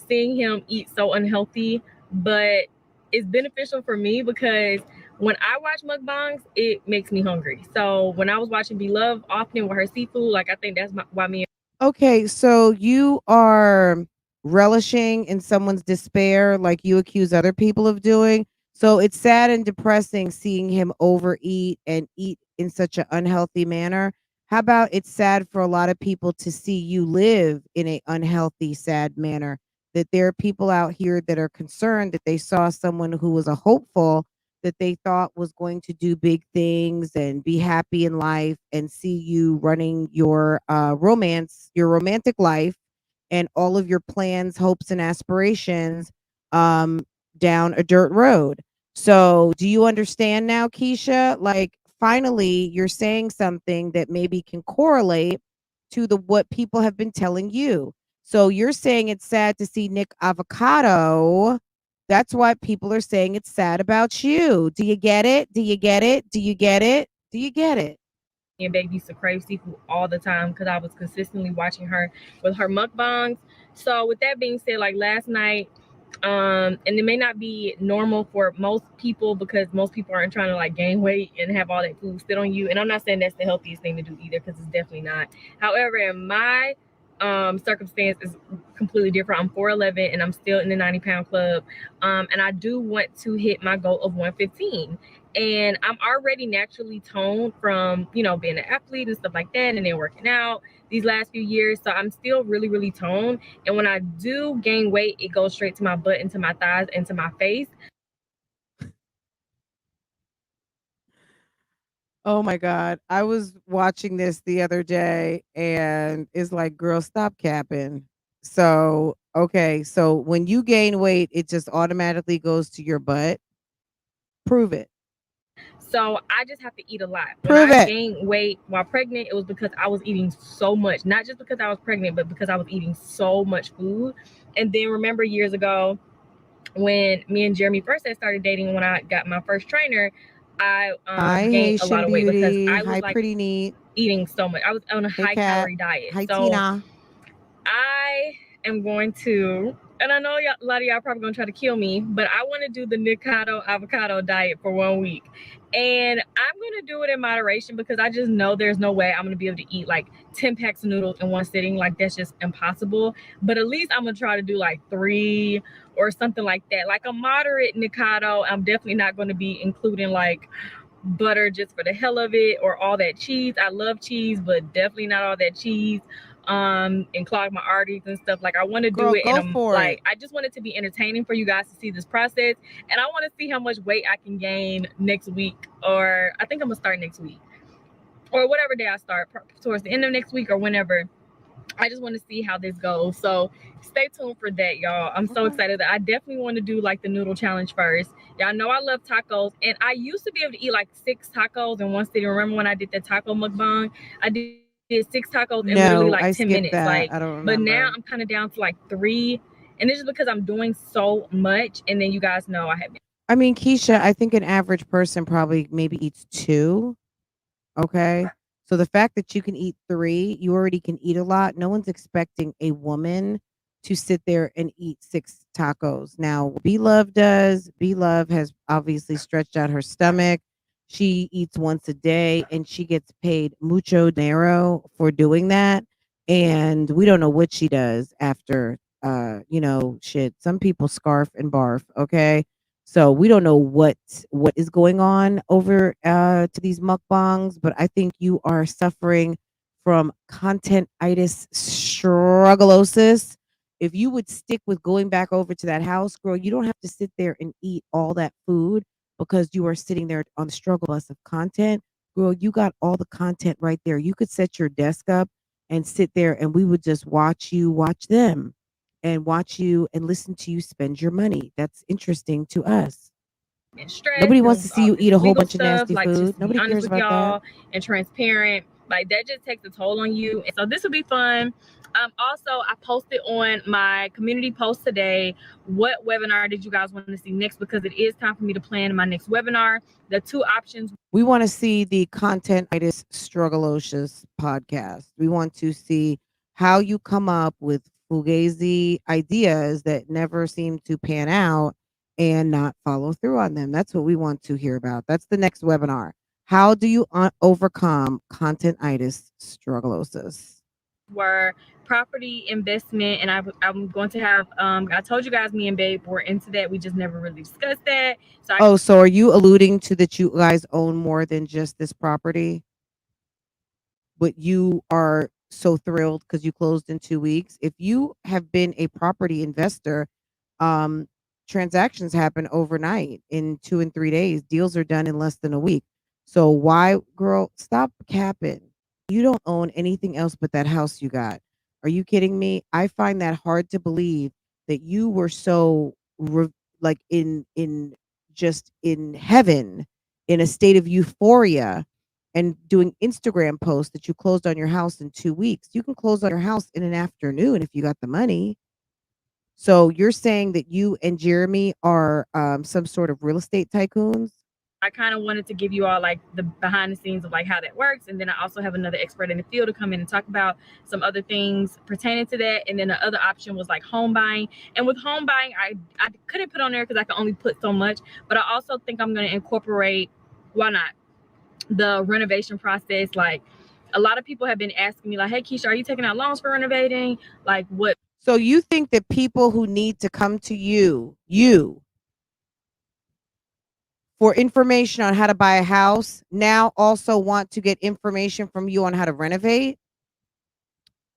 seeing him eat so unhealthy, but it's beneficial for me because when I watch mukbangs, it makes me hungry. So when I was watching Beloved often with her seafood, like I think that's why me. Okay, so you are relishing in someone's despair like you accuse other people of doing. So it's sad and depressing seeing him overeat and eat in such an unhealthy manner. How about it's sad for a lot of people to see you live in an unhealthy, sad manner? That there are people out here that are concerned that they saw someone who was a hopeful that they thought was going to do big things and be happy in life and see you running your your romantic life and all of your plans, hopes, and aspirations down a dirt road. So do you understand now, KEESHA? Like, finally, you're saying something that maybe can correlate to what people have been telling you. So you're saying it's sad to see Nick Avocado. That's why people are saying it's sad about you. Do you get it? Do you get it? Do you get it? Do you get it? And Baby used to crave seafood all the time because I was consistently watching her with her mukbangs. So with that being said, like last night, And it may not be normal for most people because most people aren't trying to like gain weight and have all that food sit on you. And I'm not saying that's the healthiest thing to do either, because it's definitely not. However, in my circumstance is completely different. I'm 4'11" and I'm still in the 90-pound club. And I do want to hit my goal of 115. And I'm already naturally toned from, you know, being an athlete and stuff like that, and then working out these last few years. So I'm still really, really toned. And when I do gain weight, it goes straight to my butt, into my thighs, into my face. Oh my God. I was watching this the other day and it's like, girl, stop capping. So, okay. So when you gain weight, it just automatically goes to your butt. Prove it. So I just have to eat a lot. When Prove I it. gained weight while pregnant, it was because I was eating so much. Not just because I was pregnant, but because I was eating so much food. And then remember years ago when me and Jeremy first had started dating, when I got my first trainer, I Hi, gained a Haitian lot of weight because beauty. I was Hi, like pretty neat. eating so much. I was on a Hey, high Cat. calorie diet. Hi, So Tina. I am going to, and I know a lot of y'all probably gonna try to kill me, but I want to do the Nikado avocado diet for 1 week. And I'm gonna do it in moderation because I just know there's no way I'm gonna be able to eat like 10 packs of noodles in one sitting. Like, that's just impossible. But at least I'm gonna try to do like 3 or something like that. Like a moderate Nikado. I'm definitely not gonna be including like butter just for the hell of it, or all that cheese. I love cheese, but definitely not all that cheese and clog my arteries and stuff. Like, I want to do Girl, it, and go I'm for like, it. I just want it to be entertaining for you guys to see this process, and I want to see how much weight I can gain next week, or I think I'm gonna start next week, or whatever day I start, towards the end of next week or whenever. I just want to see how this goes. So stay tuned for that, y'all. I'm so excited. That I definitely want to do like the noodle challenge first. Y'all know I love tacos, and I used to be able to eat like 6 tacos in one sitting. Remember when I did that taco mukbang? I did 6 tacos in literally like No, 10 I minutes. skipped Like, that. I don't but now remember. I'm kind of down to like 3, and this is because I'm doing so much. And then you guys know I have been. I mean, KEESHA, I think an average person probably maybe eats 2. Okay. So the fact that you can eat 3, you already can eat a lot. No one's expecting a woman to sit there and eat 6 tacos. Now, B Love does. B Love has obviously stretched out her stomach. She eats once a day and she gets paid mucho dinero for doing that. And we don't know what she does after shit. Some people scarf and barf, okay? So we don't know what is going on over to these mukbangs, but I think you are suffering from contentitis struggleosis. If you would stick with going back over to that house, girl, you don't have to sit there and eat all that food because you are sitting there on the struggle bus of content. Girl, you got all the content right there. You could set your desk up and sit there and we would just watch you watch them and watch you and listen to you spend your money. That's interesting to us. And stressed Nobody wants and to see all you this eat a whole legal bunch of stuff. nasty Like, just food. to be Nobody honest cares with about that. y'all and transparent, like that just takes a toll on you. And so this will be fun. Also, I posted on my community post today, what webinar did you guys want to see next? Because it is time for me to plan my next webinar. The 2 options. We want to see the contentitis struggleocious podcast. We want to see how you come up with fugazi ideas that never seem to pan out and not follow through on them. That's what we want to hear about. That's the next webinar. How do you overcome contentitis struggleosis? Were property investment, and I'm going to have I told you guys me and Babe were into that. We just never really discussed that. So are you alluding to that you guys own more than just this property? But you are so thrilled because you closed in 2 weeks. If you have been a property investor, um, transactions happen overnight in 2 and 3 days. Deals are done in less than a week. So why, girl, stop capping. You don't own anything else but that house you got. Are you kidding me? I find that hard to believe that you were so like in just in heaven, in a state of euphoria and doing Instagram posts that you closed on your house in 2 weeks. You can close on your house in an afternoon if you got the money. So you're saying that you and Jeremy are some sort of real estate tycoons? I kind of wanted to give you all like the behind the scenes of like how that works. And then I also have another expert in the field to come in and talk about some other things pertaining to that. And then the other option was like home buying. And with home buying, I couldn't put on there because I can only put so much, but I also think I'm going to incorporate, why not, the renovation process. Like a lot of people have been asking me like, hey Keisha, are you taking out loans for renovating? Like what? So you think that people who need to come to you for information on how to buy a house now also want to get information from you on how to renovate?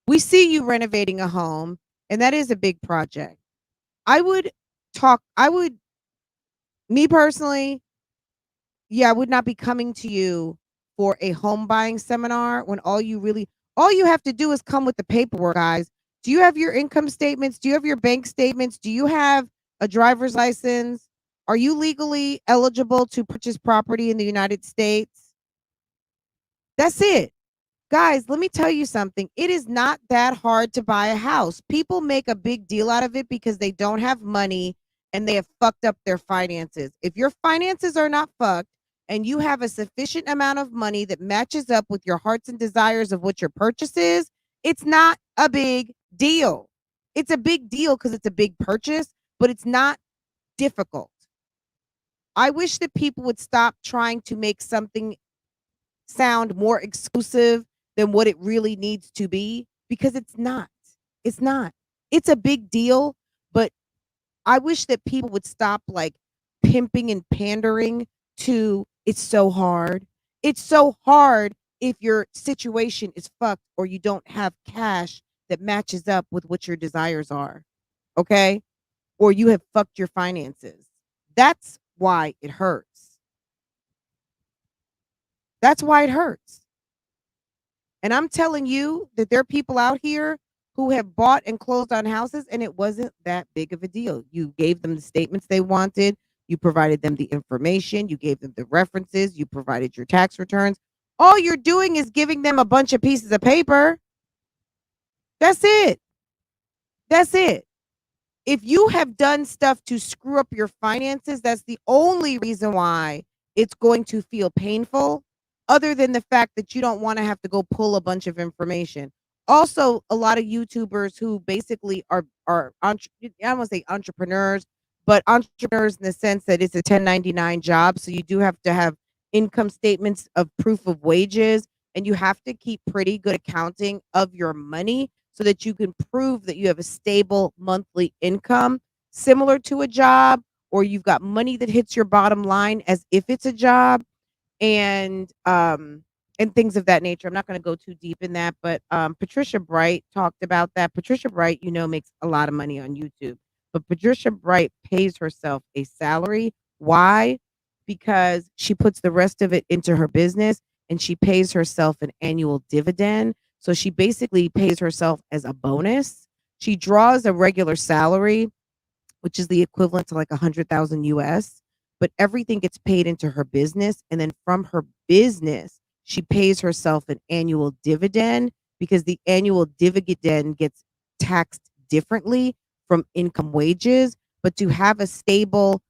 We see you renovating a home, and that is a big project. Me personally, yeah, I would not be coming to you for a home buying seminar when all you have to do is come with the paperwork, guys. Do you have your income statements? Do you have your bank statements? Do you have a driver's license? Are you legally eligible to purchase property in the United States? That's it. Guys, let me tell you something. It is not that hard to buy a house. People make a big deal out of it because they don't have money and they have fucked up their finances. If your finances are not fucked and you have a sufficient amount of money that matches up with your hearts and desires of what your purchase is, it's not a big deal. It's a big deal because it's a big purchase, but it's not difficult. I wish that people would stop trying to make something sound more exclusive than what it really needs to be, because it's not. It's not. It's a big deal, but I wish that people would stop like pimping and pandering to it's so hard. It's so hard if your situation is fucked or you don't have cash that matches up with what your desires are. Okay? Or you have fucked your finances. That's why it hurts. That's why it hurts. And I'm telling you that there are people out here who have bought and closed on houses and it wasn't that big of a deal. You gave them the statements they wanted. You provided them the information. You gave them the references. You provided your tax returns. All you're doing is giving them a bunch of pieces of paper. That's it. That's it. If you have done stuff to screw up your finances, that's the only reason why it's going to feel painful, other than the fact that you don't want to have to go pull a bunch of information. Also, a lot of YouTubers who basically are I don't want to say entrepreneurs, but entrepreneurs in the sense that it's a 1099 job. So you do have to have income statements of proof of wages, and you have to keep pretty good accounting of your money so that you can prove that you have a stable monthly income similar to a job, or you've got money that hits your bottom line as if it's a job, and things of that nature. I'm not going to go too deep in that, but Patricia Bright talked about that. Patricia Bright, makes a lot of money on YouTube, but Patricia Bright pays herself a salary. Why? Because she puts the rest of it into her business and she pays herself an annual dividend. So she basically pays herself as a bonus. She draws a regular salary, which is the equivalent to like 100,000 US, but everything gets paid into her business. And then from her business, she pays herself an annual dividend, because the annual dividend gets taxed differently from income wages. But to have a stable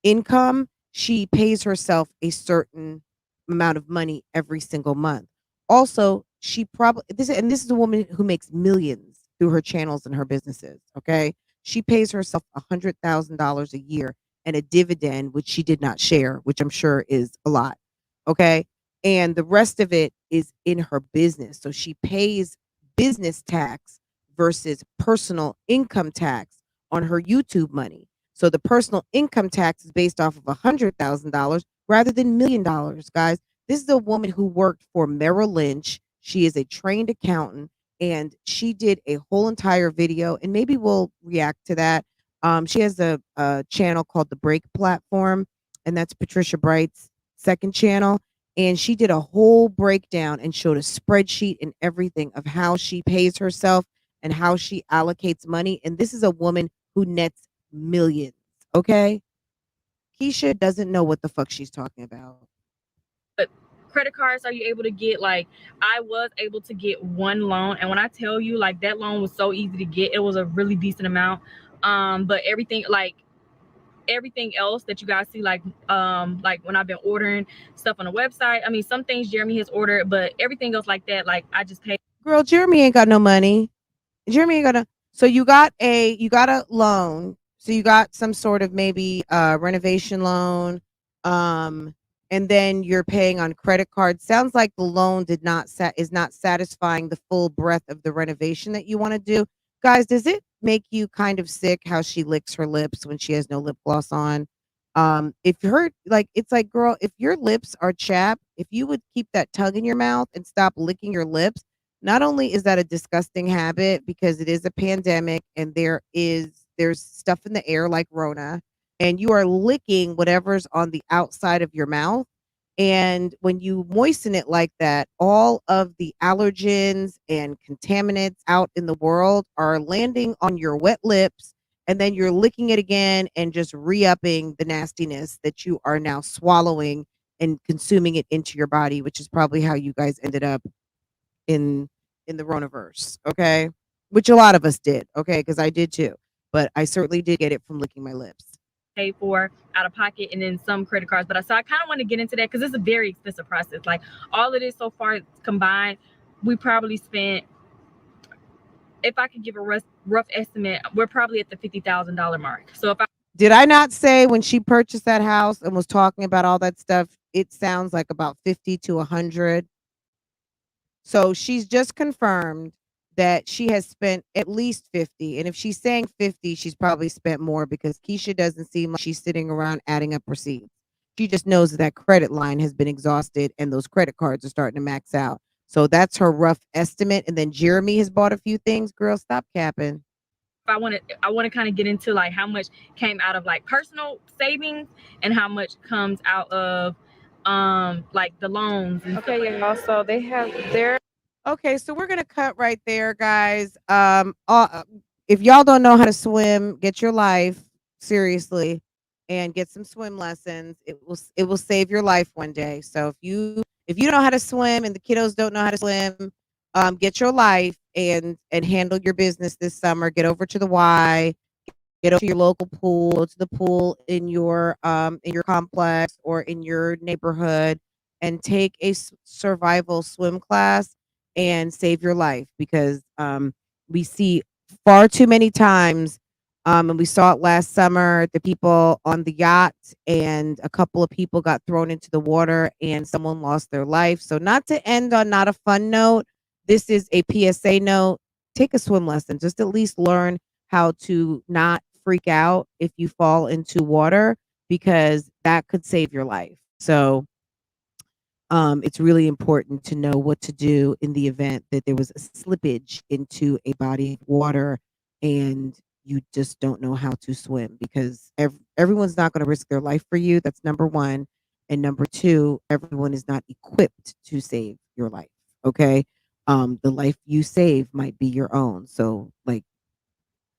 income, she pays herself a certain amount of money every single month. Also, she probably this is a woman who makes millions through her channels and her businesses. Okay, she pays herself $100,000 a year and a dividend, which she did not share, which I'm sure is a lot. Okay, and the rest of it is in her business, so she pays business tax versus personal income tax on her YouTube money. So the personal income tax is based off of $100,000 rather than $1,000,000, guys. This is a woman who worked for Merrill Lynch. She is a trained accountant, and she did a whole entire video, and maybe we'll react to that. She has a channel called The Break Platform, and that's Patricia Bright's second channel. And she did a whole breakdown and showed a spreadsheet and everything of how she pays herself and how she allocates money. And this is a woman who nets millions. Okay, KEESHA doesn't know what the fuck she's talking about. But credit cards, are you able to get? Like, I was able to get one loan, and when I tell you, like, that loan was so easy to get, it was a really decent amount. But everything, like, everything else that you guys see, like when I've been ordering stuff on the website. I mean, some things Jeremy has ordered, but everything else like that, like I just paid. Girl, Jeremy ain't got no money. Jeremy ain't gonna. So you got a loan. So you got some sort of maybe renovation loan, and then you're paying on credit card. Sounds like the loan is not satisfying the full breadth of the renovation that you want to do. Guys, does it make you kind of sick how she licks her lips when she has no lip gloss on? If her like it's like, girl, if your lips are chapped, if you would keep that tongue in your mouth and stop licking your lips. Not only is that a disgusting habit because it is a pandemic and there's stuff in the air like Rona, and you are licking whatever's on the outside of your mouth. And when you moisten it like that, all of the allergens and contaminants out in the world are landing on your wet lips, and then you're licking it again and just re-upping the nastiness that you are now swallowing and consuming it into your body, which is probably how you guys ended up in the Ronaverse, okay? Which a lot of us did, okay? Because I did too, but I certainly did get it from licking my lips. Pay for out of pocket, and then some credit cards. But I kind of want to get into that because it's a very expensive process. Like all of this so far combined, we probably spent, if I could give a rough estimate, we're probably at the $50,000 mark. So if I did I not say when she purchased that house and was talking about all that stuff, it sounds like about 50 to 100. So she's just confirmed that she has spent at least 50. And if she's saying 50, she's probably spent more because KEESHA doesn't seem like she's sitting around adding up receipts. She just knows that credit line has been exhausted and those credit cards are starting to max out. So that's her rough estimate. And then Jeremy has bought a few things. Girl, stop capping. I want to kind of get into like how much came out of like personal savings and how much comes out of like the loans. Okay, y'all. So they have their. Okay, so we're gonna cut right there, guys. If y'all don't know how to swim, get your life seriously and get some swim lessons. It will save your life one day. So if you know how to swim and the kiddos don't know how to swim, get your life and handle your business this summer. Get over to the Y. Get over to your local pool. Go to the pool in your complex or in your neighborhood and take a survival swim class and save your life because we see far too many times and we saw it last summer, the people on the yacht and a couple of people got thrown into the water and someone lost their life. So not to end on not a fun note, this is a PSA note. Take a swim lesson. Just at least learn how to not freak out if you fall into water because that could save your life. So it's really important to know what to do in the event that there was a slippage into a body of water and you just don't know how to swim because everyone's not going to risk their life for you. That's number one. And number two, everyone is not equipped to save your life. Okay. The life you save might be your own. So like,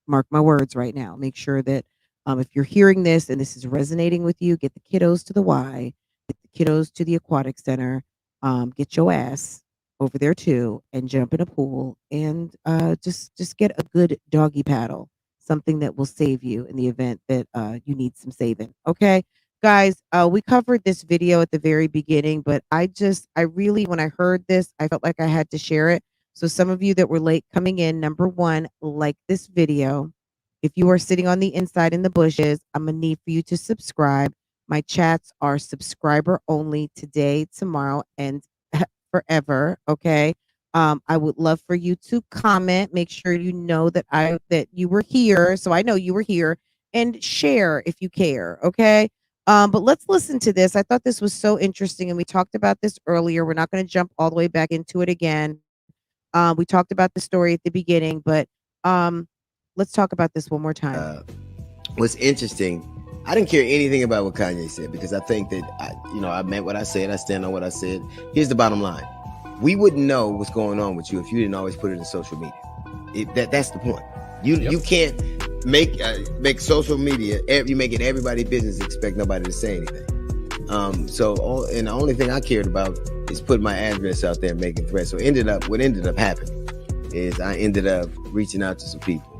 mark my words right now. Make sure that if you're hearing this and this is resonating with you, get the kiddos to the Y, get the kiddos to the aquatic center, get your ass over there too, and jump in a pool and just get a good doggy paddle, something that will save you in the event that you need some saving. Okay, guys, we covered this video at the very beginning, but I really, when I heard this, I felt like I had to share it. So some of you that were late coming in, number one, like this video. If you are sitting on the inside in the bushes, I'm going to need for you to subscribe. My chats are subscriber only today, tomorrow, and forever. Okay. I would love for you to comment. Make sure you know that you were here. So I know you were here, and share if you care. Okay. But let's listen to this. I thought this was so interesting, and we talked about this earlier. We're not going to jump all the way back into it again. We talked about the story at the beginning, but let's talk about this one more time. What's interesting, I didn't care anything about what Kanye said because I think that I meant what I said. I stand on what I said. Here's the bottom line: we wouldn't know what's going on with you if you didn't always put it in social media. That's the point. You can't make social media. You make it everybody's business. Expect nobody to say anything. And the only thing I cared about is putting my address out there and making threats. So what ended up happening is I ended up reaching out to some people.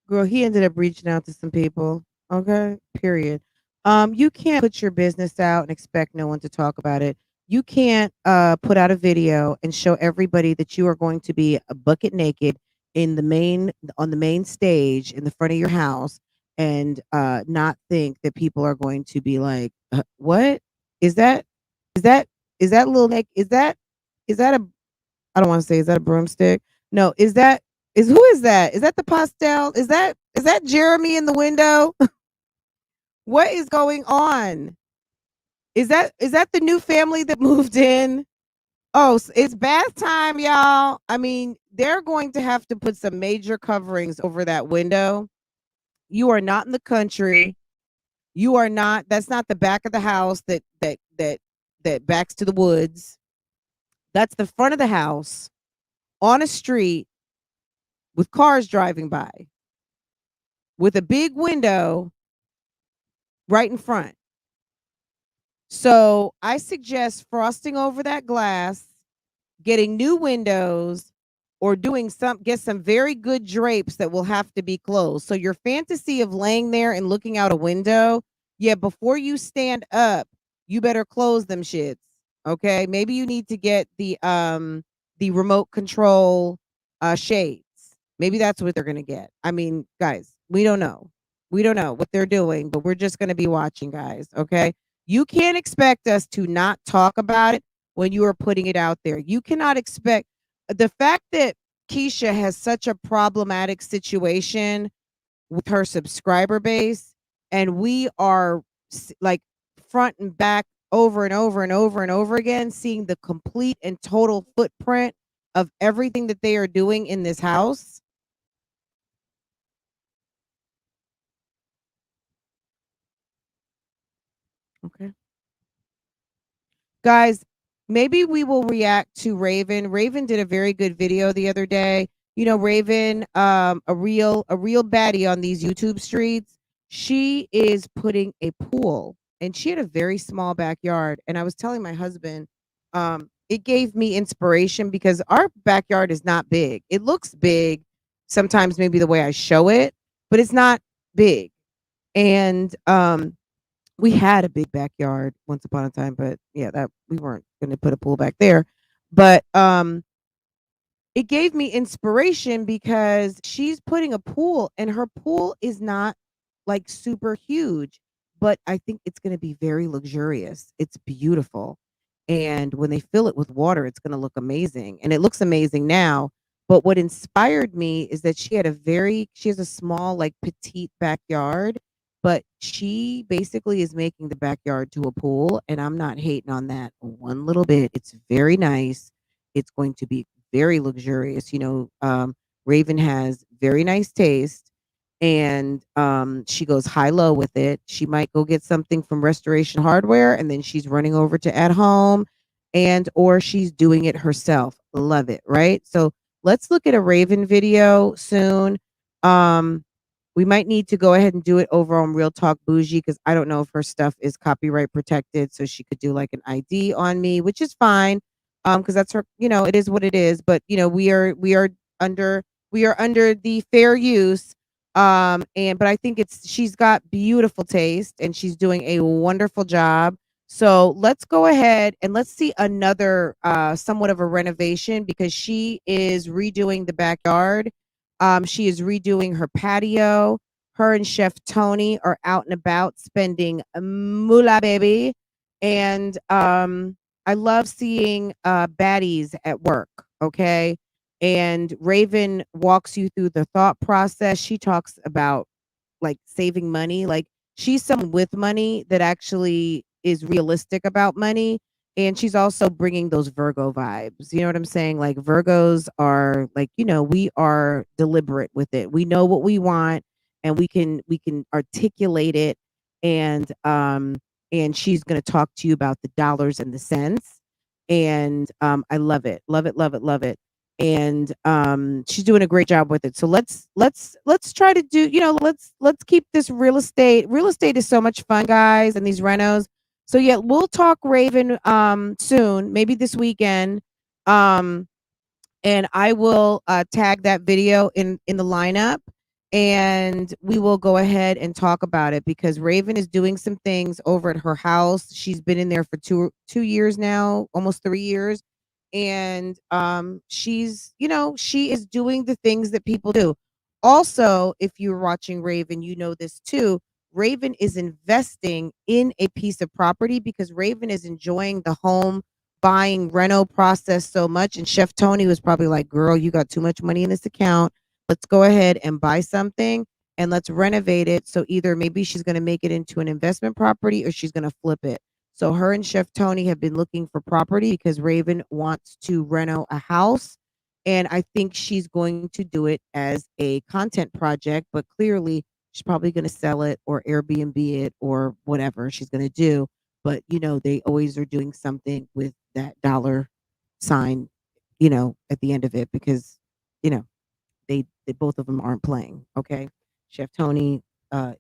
Girl, he ended up reaching out to some people. Okay, period. You can't put your business out and expect no one to talk about it. You can't put out a video and show everybody that you are going to be a bucket naked in the main on the main stage in the front of your house and not think that people are going to be like, what is that? Is that is that little neck? Is that a I don't want to say, is that a broomstick? No, is who is that? Is that the pastel? Is that Jeremy in the window? What is going on? Is that the new family that moved in? Oh, it's bath time, y'all. I mean, they're going to have to put some major coverings over that window. You are not in the country. You are not. That's not the back of the house that backs to the woods. That's the front of the house on a street with cars driving by with a big window right in front. So I suggest frosting over that glass, getting new windows, or get some very good drapes that will have to be closed. So your fantasy of laying there and looking out a window, yeah, before you stand up, you better close them shits. Okay? Maybe you need to get the remote control shades. Maybe that's what they're going to get. I mean, guys, we don't know. We don't know what they're doing, but we're just going to be watching, guys, okay? You can't expect us to not talk about it when you are putting it out there. You cannot expect the fact that KEESHA has such a problematic situation with her subscriber base, and we are like front and back over and over and over and over again seeing the complete and total footprint of everything that they are doing in this house. Okay. Guys, maybe we will react to Raven. Raven did a very good video the other day. You know, Raven, a real baddie on these YouTube streets. She is putting a pool, and she had a very small backyard. And I was telling my husband, it gave me inspiration because our backyard is not big. It looks big sometimes, maybe the way I show it, but it's not big. And we had a big backyard once upon a time, but yeah, that we weren't going to put a pool back there. But it gave me inspiration because she's putting a pool and her pool is not like super huge, but I think it's going to be very luxurious. It's beautiful. And when they fill it with water, it's going to look amazing. And it looks amazing now. But what inspired me is that she has a small, like petite backyard, but she basically is making the backyard to a pool. And I'm not hating on that one little bit. It's very nice. It's going to be very luxurious. You know, Raven has very nice taste and she goes high low with it. She might go get something from Restoration Hardware and then she's running over to At Home and or she's doing it herself. Love it, right? So let's look at a Raven video soon. We might need to go ahead and do it over on Real Talk Bougie because I don't know if her stuff is copyright protected, so she could do like an ID on me, which is fine. Because that's her, you know, it is what it is. But you know, under we are under the fair use. And but I think she's got beautiful taste and she's doing a wonderful job. So let's go ahead and let's see another somewhat of a renovation because she is redoing the backyard. She is redoing her patio. Her and Chef Tony are out and about spending moolah, baby. And I love seeing baddies at work. Okay. And Raven walks you through the thought process. She talks about like saving money. Like she's someone with money that actually is realistic about money. And she's also bringing those Virgo vibes. You know what I'm saying? Like Virgos are like, you know, we are deliberate with it. We know what we want and we can articulate it. And she's going to talk to you about the dollars and the cents. And I love it. Love it, love it, love it. And she's doing a great job with it. So let's try to do, you know, let's keep this real estate. Real estate is so much fun, guys, and these renos. So yeah, we'll talk Raven soon, maybe this weekend. And I will tag that video in the lineup and we will go ahead and talk about it because Raven is doing some things over at her house. She's been in there for two years now, almost 3 years. And she's, she is doing the things that people do. Also, if you're watching Raven, you know this too. Raven is investing in a piece of property because Raven is enjoying the home buying reno process so much. And Chef Tony was probably like, girl, you got too much money in this account. Let's go ahead and buy something and let's renovate it. So either maybe she's going to make it into an investment property or she's going to flip it. So her and Chef Tony have been looking for property because Raven wants to reno a house. And I think she's going to do it as a content project, but clearly she's probably going to sell it or Airbnb it or whatever she's going to do. But, they always are doing something with that dollar sign, at the end of it because, they both of them aren't playing. Okay. Chef Tony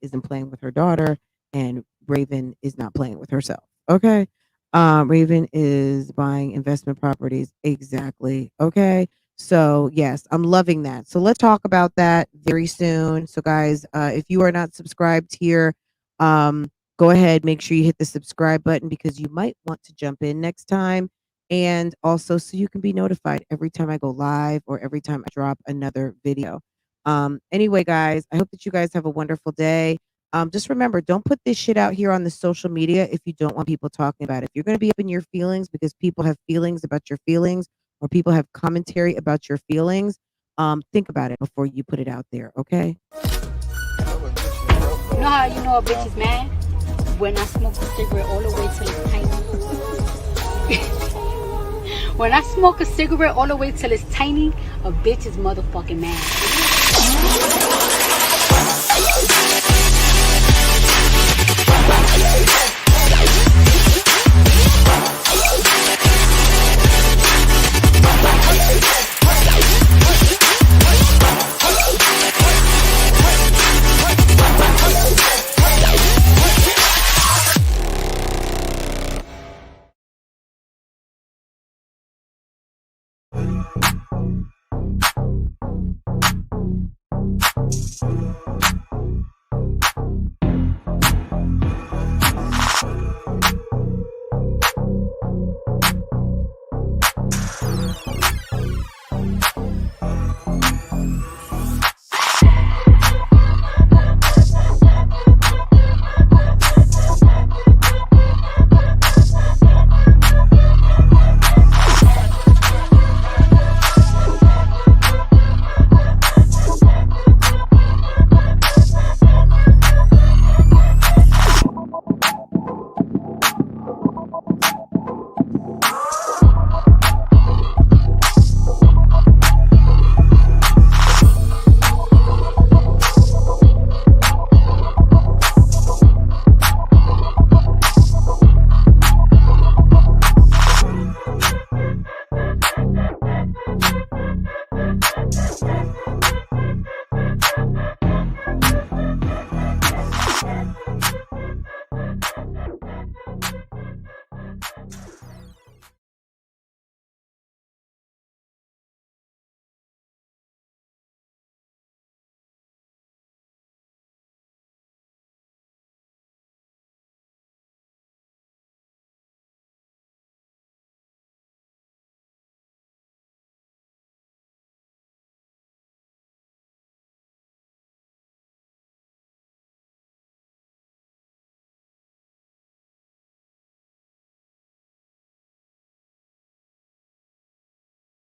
isn't playing with her daughter and Raven is not playing with herself. Okay. Raven is buying investment properties. Exactly. Okay. So yes, I'm loving that. So let's talk about that very soon. So guys, if you are not subscribed here, go ahead, make sure you hit the subscribe button because you might want to jump in next time. And also so you can be notified every time I go live or every time I drop another video. Anyway, guys, I hope that you guys have a wonderful day. Just remember, don't put this shit out here on the social media if you don't want people talking about it. If you're going to be up in your feelings because people have feelings about your feelings or people have commentary about your feelings, think about it before you put it out there, okay? You know how you know a bitch is mad? When I smoke a cigarette all the way till it's tiny. When I smoke a cigarette all the way till it's tiny, a bitch is motherfucking mad.